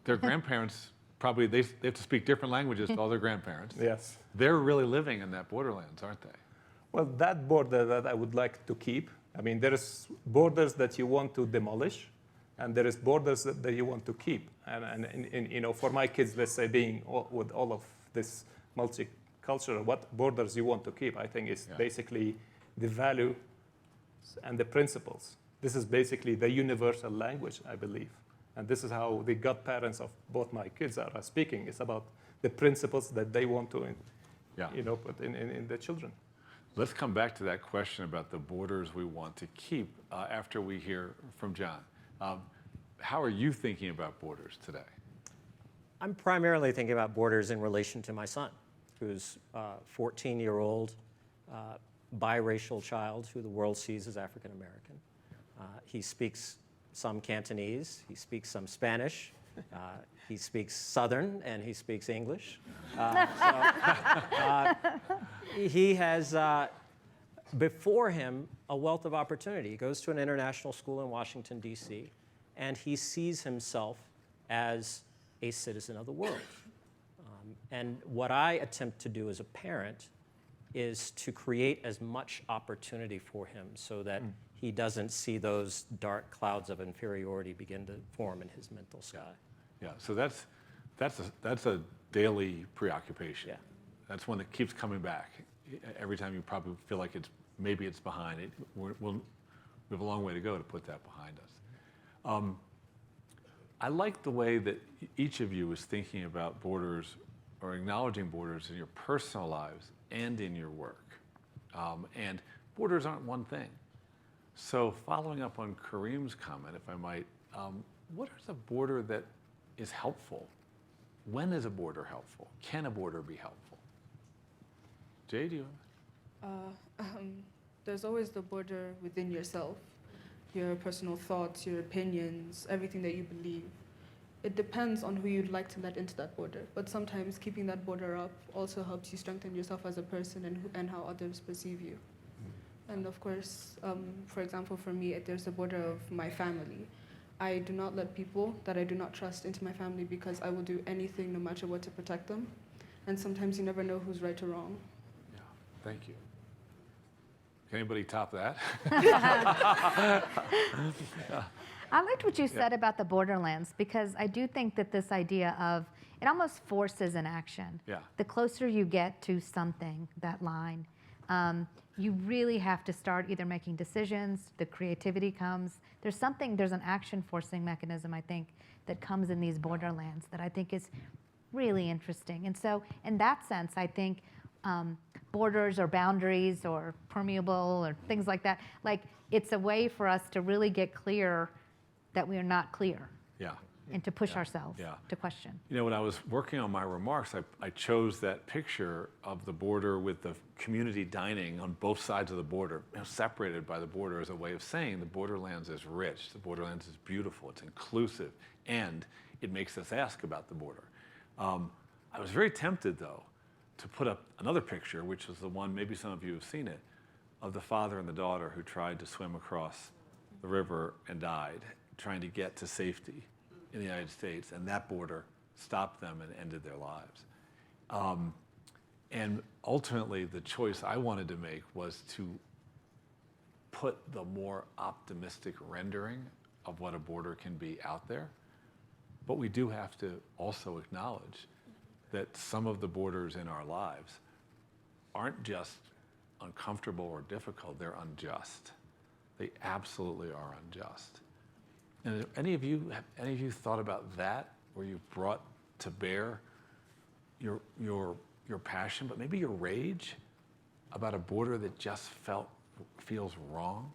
Their grandparents probably, they have to speak different languages to all their grandparents. Yes. They're really living in that borderlands, aren't they? Well, that border that I would like to keep, I mean, there is borders that you want to demolish, and there is borders that you want to keep. And for my kids, let's say, being with all of this multicultural, what borders you want to keep, I think is basically the value and the principles. This is basically the universal language, I believe. And this is how the godparents of both my kids are speaking. It's about the principles that they want to put in the children. Let's come back to that question about the borders we want to keep after we hear from John. How are you thinking about borders today? I'm primarily thinking about borders in relation to my son, who's a 14-year-old biracial child who the world sees as African American. He speaks some Cantonese, he speaks some Spanish, he speaks Southern, and he speaks English. He has before him a wealth of opportunity. He goes to an international school in Washington, D.C., and he sees himself as a citizen of the world. And what I attempt to do as a parent is to create as much opportunity for him so that he doesn't see those dark clouds of inferiority begin to form in his mental sky. Yeah, so that's a daily preoccupation. Yeah. That's one that keeps coming back. Every time you probably feel like maybe it's behind it. We have a long way to go to put that behind us. I like the way that each of you is thinking about borders or acknowledging borders in your personal lives and in your work. And borders aren't one thing. So following up on Kareem's comment, if I might, what is a border that is helpful? When is a border helpful? Can a border be helpful? Jay, do you? There's always the border within yourself. your personal thoughts, your opinions, everything that you believe. It depends on who you'd like to let into that border. But sometimes keeping that border up also helps you strengthen yourself as a person and how others perceive you. And of course, for example, for me, there's the border of my family. I do not let people that I do not trust into my family because I will do anything, no matter what, to protect them. And sometimes you never know who's right or wrong. Yeah, thank you. Can anybody top that? I liked what you said about the borderlands, because I do think that this idea of, it almost forces an action. Yeah. The closer you get to something, that line, you really have to start either making decisions, the creativity comes. There's an action forcing mechanism, I think, that comes in these borderlands that I think is really interesting. And so in that sense, I think borders or boundaries or permeable or things like that, like it's a way for us to really get clear that we are not clear. Yeah. And to push ourselves to question. You know, when I was working on my remarks, I chose that picture of the border with the community dining on both sides of the border, separated by the border, as a way of saying the borderlands is rich, the borderlands is beautiful, it's inclusive, and it makes us ask about the border. I was very tempted, though, to put up another picture, which was the one, maybe some of you have seen it, of the father and the daughter who tried to swim across the river and died, trying to get to safety in the United States, and that border stopped them and ended their lives. And ultimately, the choice I wanted to make was to put the more optimistic rendering of what a border can be out there. But we do have to also acknowledge that some of the borders in our lives aren't just uncomfortable or difficult, they're unjust. They absolutely are unjust. And have any of you thought about that, where you brought to bear your passion, but maybe your rage about a border that just feels wrong?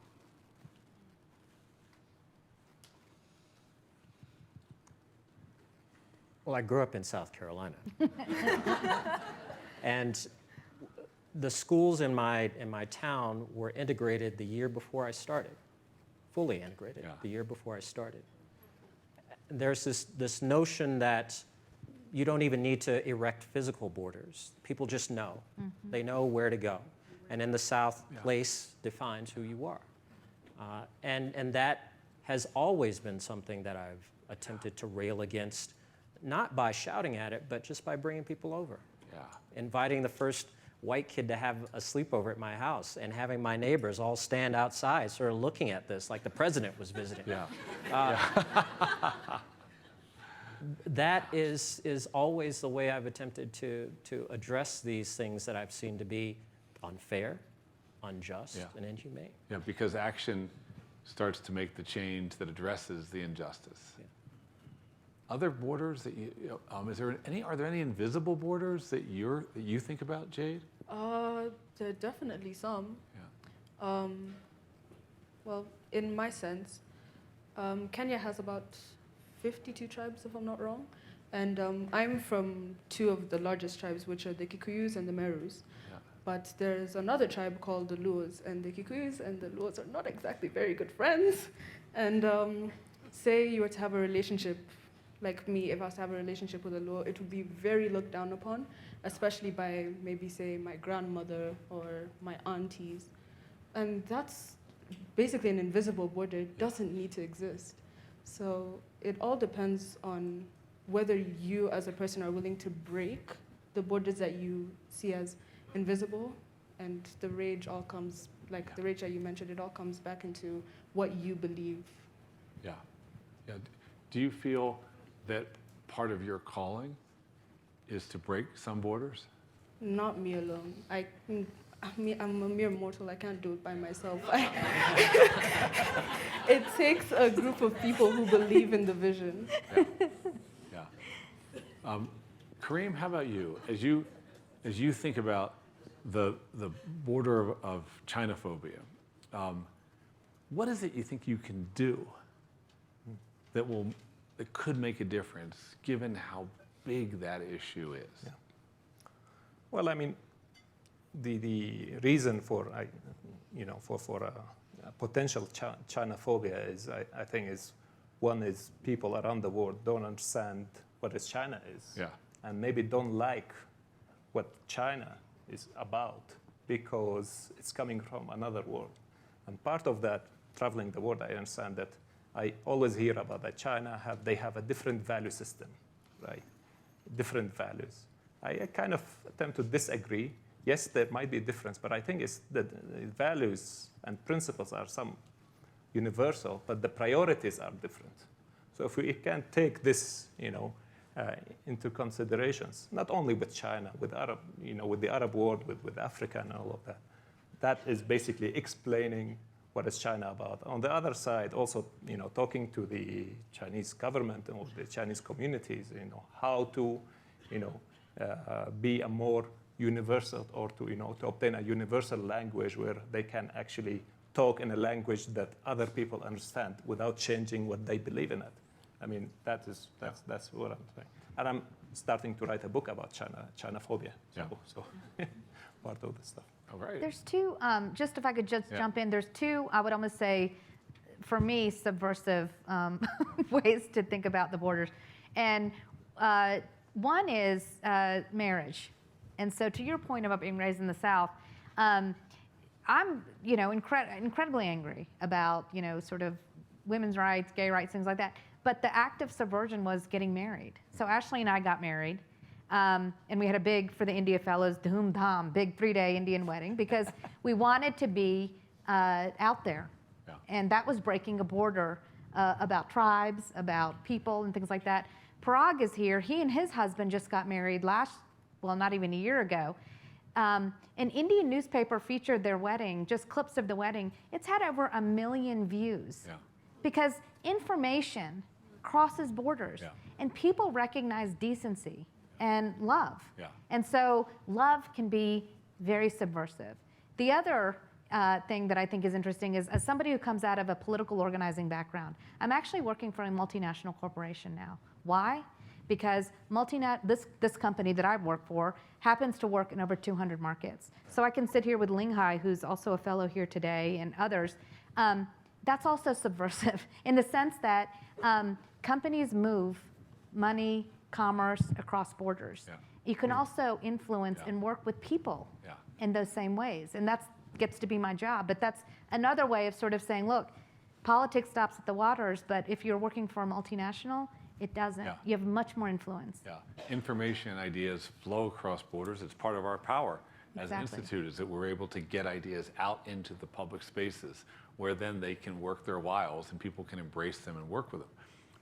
Well, I grew up in South Carolina. And the schools in my town were integrated the year before I started. Fully integrated the year before I started. There's this notion that you don't even need to erect physical borders. People just know. Mm-hmm. They know where to go. And in the South, place defines who you are. And that has always been something that I've attempted to rail against, not by shouting at it, but just by bringing people over. Yeah. Inviting the first white kid to have a sleepover at my house and having my neighbors all stand outside sort of looking at this like the president was visiting. That is always the way I've attempted to address these things that I've seen to be unfair, unjust, and inhumane. Yeah, because action starts to make the change that addresses the injustice. Yeah. Other borders that are there any invisible borders that you think about, Jade? There are definitely some. Yeah. Well, in my sense, Kenya has about 52 tribes, if I'm not wrong, and I'm from two of the largest tribes, which are the Kikuyus and the Merus. Yeah. But there's another tribe called the Luos, and the Kikuyus and the Luos are not exactly very good friends. And say you were to have a relationship, like me, if I was to have a relationship with a Luo, it would be very looked down upon, especially by maybe, say, my grandmother or my aunties. And that's basically an invisible border. It doesn't need to exist. So it all depends on whether you as a person are willing to break the borders that you see as invisible, and the rage all comes, like the rage that you mentioned, it all comes back into what you believe. Yeah. Do you feel that part of your calling is to break some borders? Not me alone. I'm a mere mortal. I can't do it by myself. It takes a group of people who believe in the vision. Yeah. Kareem, how about you? As you think about the border of Chinophobia, what is it you think you can do that could make a difference, given how big that issue is? Yeah. Well, I mean, the reason for potential China-phobia is, I think, is one is people around the world don't understand what is China is, and maybe don't like what China is about because it's coming from another world. And part of that, traveling the world, I understand that I always hear about that China they have a different value system, right? Different values. I kind of attempt to disagree. Yes, there might be a difference, but I think it's the values and principles are some universal, but the priorities are different. So if we can take this, into considerations, not only with China, with Arab, with the Arab world, with Africa and all of that, that is basically explaining what is China about. On the other side, also, talking to the Chinese government and the Chinese communities, how to, be a more universal, or to obtain a universal language where they can actually talk in a language that other people understand without changing what they believe in it. I mean, that's what I'm saying. And I'm starting to write a book about China-phobia. So part of the stuff. All right. There's two, just if I could just jump in, there's two, I would almost say, for me, subversive ways to think about the borders. And one is marriage. And so to your point about being raised in the South, I'm, incredibly angry about, sort of women's rights, gay rights, things like that. But the act of subversion was getting married. So Ashley and I got married. And we had a big, for the India Fellows, dhoom-dham, big 3-day Indian wedding, because we wanted to be out there. Yeah. And that was breaking a border about tribes, about people, and things like that. Parag is here. He and his husband just got married not even a year ago. An Indian newspaper featured their wedding, just clips of the wedding. It's had over 1 million views. Yeah. Because information crosses borders, and people recognize decency and love. Yeah. And so love can be very subversive. The other thing that I think is interesting is, as somebody who comes out of a political organizing background, I'm actually working for a multinational corporation now. Why? Because this company that I work for happens to work in over 200 markets. So I can sit here with Ling Hai, who's also a fellow here today, and others. That's also subversive in the sense that companies move money, commerce across borders. Yeah. You can also influence and work with people in those same ways. And that gets to be my job. But that's another way of sort of saying, look, politics stops at the waters, but if you're working for a multinational, it doesn't. Yeah. You have much more influence. Yeah. Information and ideas flow across borders. It's part of our power as an institute, is that we're able to get ideas out into the public spaces where then they can work their wiles and people can embrace them and work with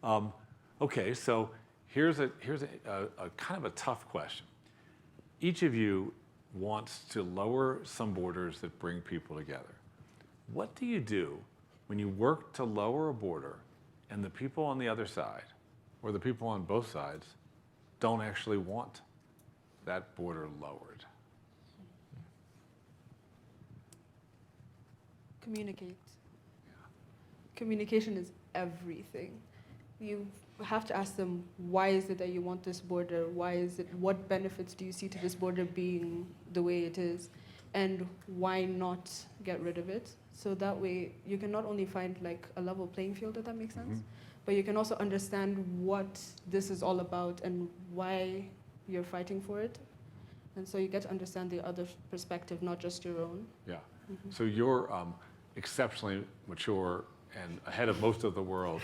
them. Okay, so here's a kind of a tough question. Each of you wants to lower some borders that bring people together. What do you do when you work to lower a border and the people on the other side, or the people on both sides, don't actually want that border lowered? Communicate. Communication is everything. You have to ask them, why is it that you want this border? What benefits do you see to this border being the way it is? And why not get rid of it? So that way you can not only find like a level playing field, if that makes sense, but you can also understand what this is all about and why you're fighting for it. And so you get to understand the other perspective, not just your own. Yeah. So you're exceptionally mature and ahead of most of the world.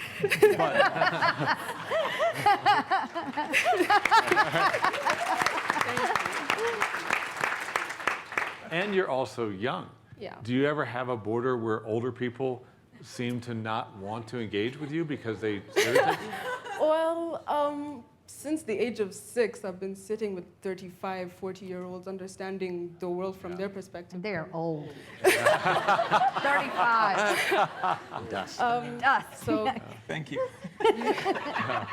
And you're also young. Yeah. Do you ever have a border where older people seem to not want to engage with you because they stereotype you? Well, since the age of 6, I've been sitting with 35, 40-year-olds, understanding the world from their perspective. They're old. 35. Dust. So thank you.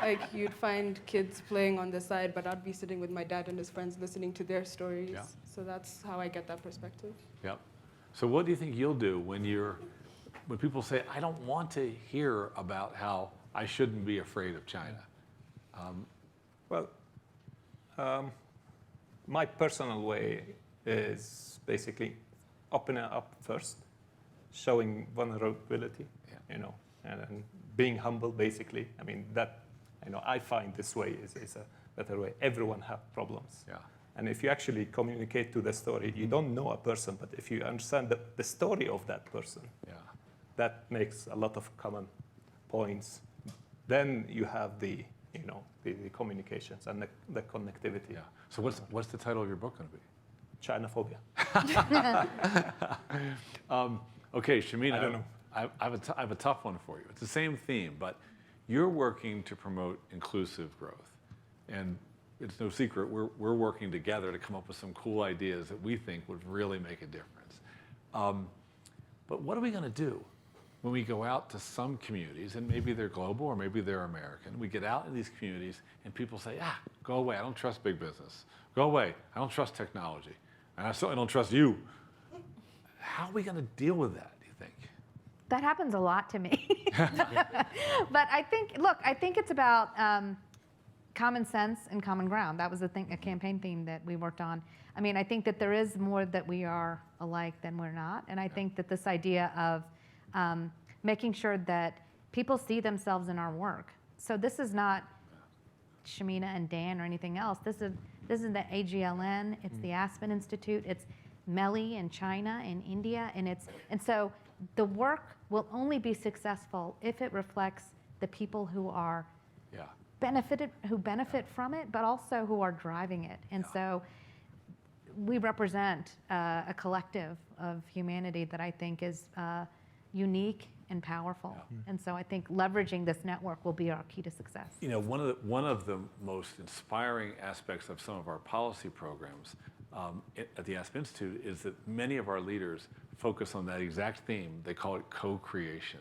Like you'd find kids playing on the side, but I'd be sitting with my dad and his friends listening to their stories. Yeah. So that's how I get that perspective. Yep. So what do you think you'll do when people say, I don't want to hear about how I shouldn't be afraid of China? My personal way is basically open it up first showing vulnerability, you know, and being humble, basically. I mean, that, you know, I find this way is a better way. Everyone have problems. Yeah. And if you actually communicate to the story, you don't know a person, but if you understand the story of that person, that makes a lot of common points. Then you have the, you know, the communications and the connectivity. Yeah. So what's the title of your book going to be? Chinaphobia. Okay, Shamina, I don't know. I have a tough one for you. It's the same theme, but you're working to promote inclusive growth. And it's no secret, we're working together to come up with some cool ideas that we think would really make a difference. But what are we going to do when we go out to some communities, and maybe they're global or maybe they're American? We get out in these communities and people say, go away, I don't trust big business. Go away, I don't trust technology. And I certainly don't trust you. How are we going to deal with that, do you think? That happens a lot to me. But I think, look, I think it's about common sense and common ground. That was a campaign theme that we worked on. I mean, I think that there is more that we are alike than we're not. And I think that this idea of making sure that people see themselves in our work. So this is not Shamina and Dan or anything else. This is the AGLN, it's the Aspen Institute, it's MELI in China and India, and so the work will only be successful if it reflects the people who are who benefit from it, but also who are driving it. And so we represent a collective of humanity that I think is unique and powerful. And so I think leveraging this network will be our key to success. You know, one of the most inspiring aspects of some of our policy programs at the Aspen Institute is that many of our leaders focus on that exact theme. They call it co-creation,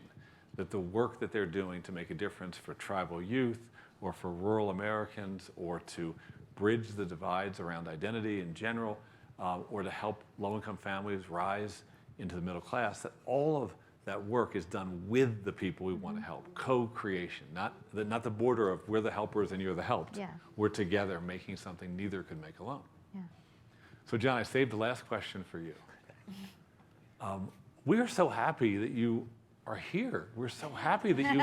that the work that they're doing to make a difference for tribal youth or for rural Americans or to bridge the divides around identity in general or to help low-income families rise into the middle class, that all of that work is done with the people we want to help. Co-creation, not the border of we're the helpers and you're the helped. We're together making something neither could make alone. So John, I saved the last question for you. We are so happy that you are here. We're so happy that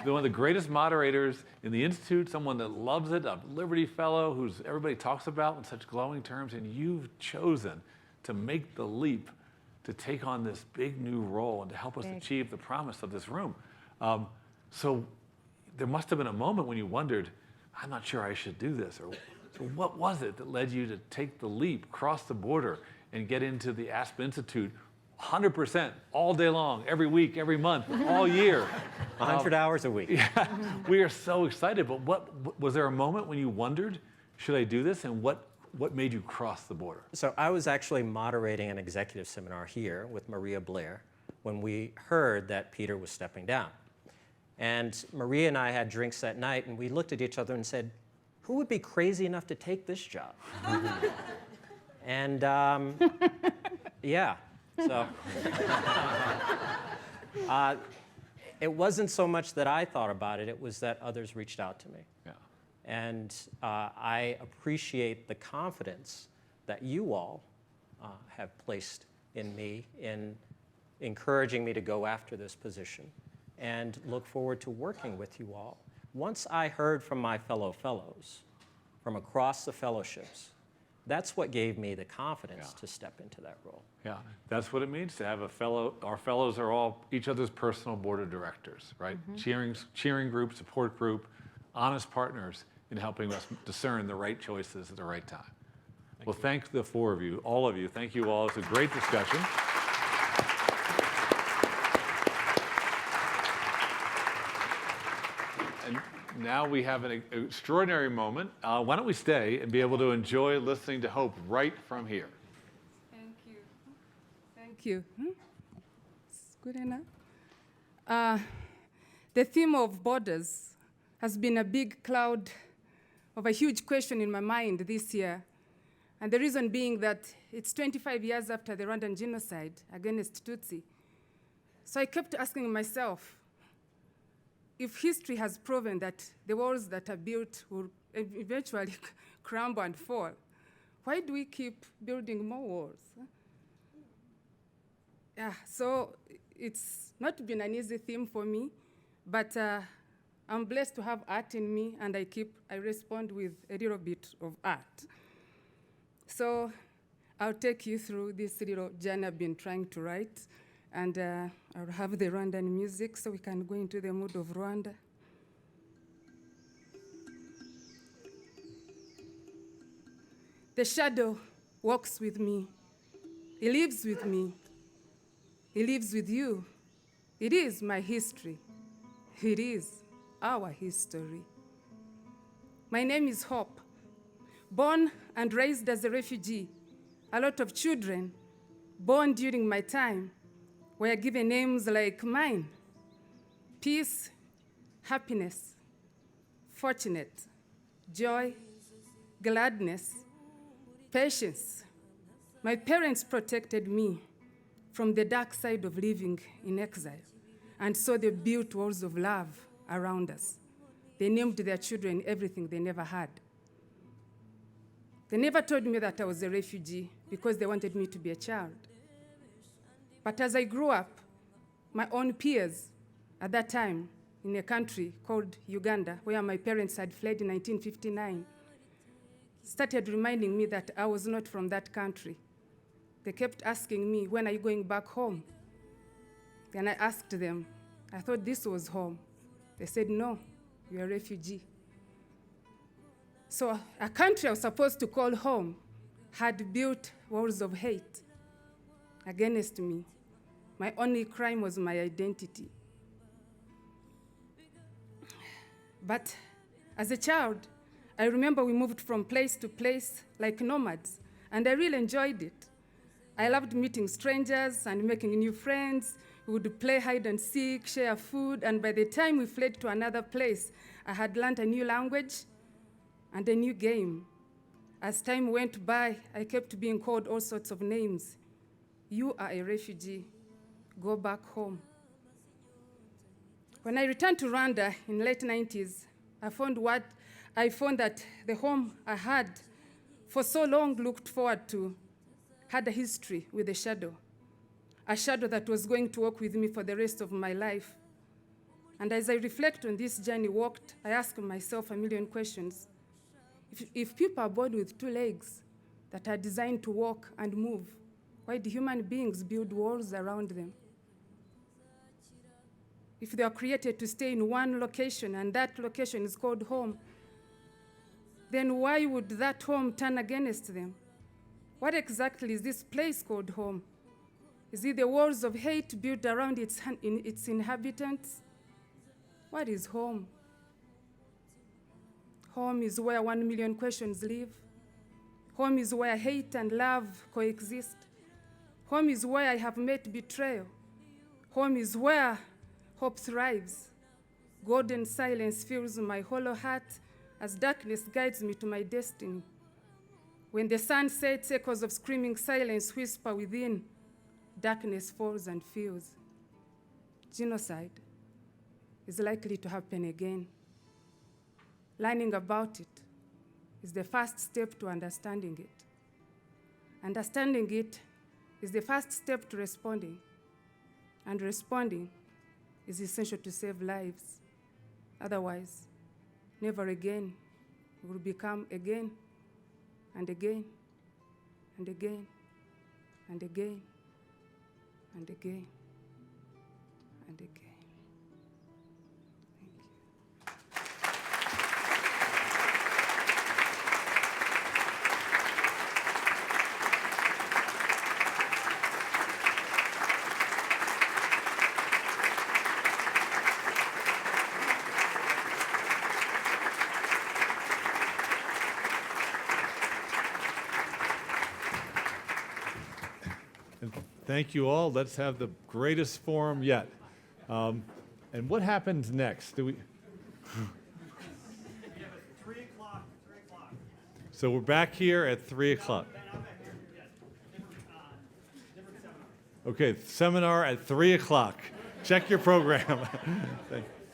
you're one of the greatest moderators in the Institute, someone that loves it, a Liberty Fellow who's everybody talks about in such glowing terms, and you've chosen to make the leap to take on this big new role and to help us achieve the promise of this room. So there must have been a moment when you wondered, I'm not sure I should do this, or so what was it that led you to take the leap, cross the border, and get into the Aspen Institute 100% all day long, every week, every month, all year? 100 hours a week. Yeah, we are so excited, but what was there a moment when you wondered, should I do this, and what made you cross the border? So I was actually moderating an executive seminar here with Maria Blair when we heard that Peter was stepping down. And Maria and I had drinks that night, and we looked at each other and said, who would be crazy enough to take this job? And yeah, so it wasn't so much that I thought about it, it was that others reached out to me. Yeah. And I appreciate the confidence that you all have placed in me in encouraging me to go after this position, and look forward to working with you all. Once I heard from my fellow fellows from across the fellowships, that's what gave me the confidence to step into that role. Yeah, that's what it means to have a fellow. Our fellows are all each other's personal board of directors, right? Cheering group, support group, honest partners in helping us discern the right choices at the right time. Well, thank the four of you, all of you. Thank you all. It's a great discussion. And now we have an extraordinary moment. Why don't we stay and be able to enjoy listening to Hope right from here? Thank you. Thank you. It's good enough. The theme of borders has been a big cloud of a huge question in my mind this year. And the reason being that it's 25 years after the Rwandan genocide against Tutsi. So I kept asking myself, if history has proven that the walls that are built will eventually crumble and fall, why do we keep building more walls? Yeah, so it's not been an easy theme for me, but I'm blessed to have art in me, and I respond with a little bit of art. So I'll take you through this little journey I've been trying to write, and I'll have the Rwandan music so we can go into the mood of Rwanda. The shadow walks with me. He lives with me. He lives with you. It is my history. It is our history. My name is Hope. Born and raised as a refugee, a lot of children born during my time were given names like mine: peace, happiness, fortunate, joy, gladness, patience. My parents protected me from the dark side of living in exile, and so they built walls of love around us. They named their children everything they never had. They never told me that I was a refugee because they wanted me to be a child. But as I grew up, my own peers at that time in a country called Uganda, where my parents had fled in 1959, started reminding me that I was not from that country. They kept asking me, when are you going back home? Then I asked them, I thought this was home. They said, no, you're a refugee. So a country I was supposed to call home had built walls of hate against me. My only crime was my identity. But as a child, I remember we moved from place to place like nomads, and I really enjoyed it. I loved meeting strangers and making new friends. We would play hide and seek, share food, and by the time we fled to another place, I had learned a new language and a new game. As time went by, I kept being called all sorts of names. You are a refugee. Go back home. When I returned to Rwanda in the late 90s, I found that the home I had for so long looked forward to had a history with a shadow that was going to walk with me for the rest of my life. And as I reflect on this journey walked, I ask myself a million questions. If people are born with two legs that are designed to walk and move, why do human beings build walls around them? If they are created to stay in one location and that location is called home, then why would that home turn against them? What exactly is this place called home? Is it the walls of hate built around its inhabitants? What is home? Home is where 1 million questions live. Home is where hate and love coexist. Home is where I have met betrayal. Home is where hope thrives. Golden silence fills my hollow heart as darkness guides me to my destiny. When the sun sets, echoes of screaming silence whisper within. Darkness falls and fills. Genocide is likely to happen again. Learning about it is the first step to understanding it. Understanding it is the first step to responding. And responding is essential to save lives. Otherwise, never again will become again and again and again and again and again and again. Thank you all. Let's have the greatest forum yet. And what happens next? Do we? 3 o'clock. So we're back here at 3 o'clock. Okay, seminar at 3 o'clock. Check your program. Thank you.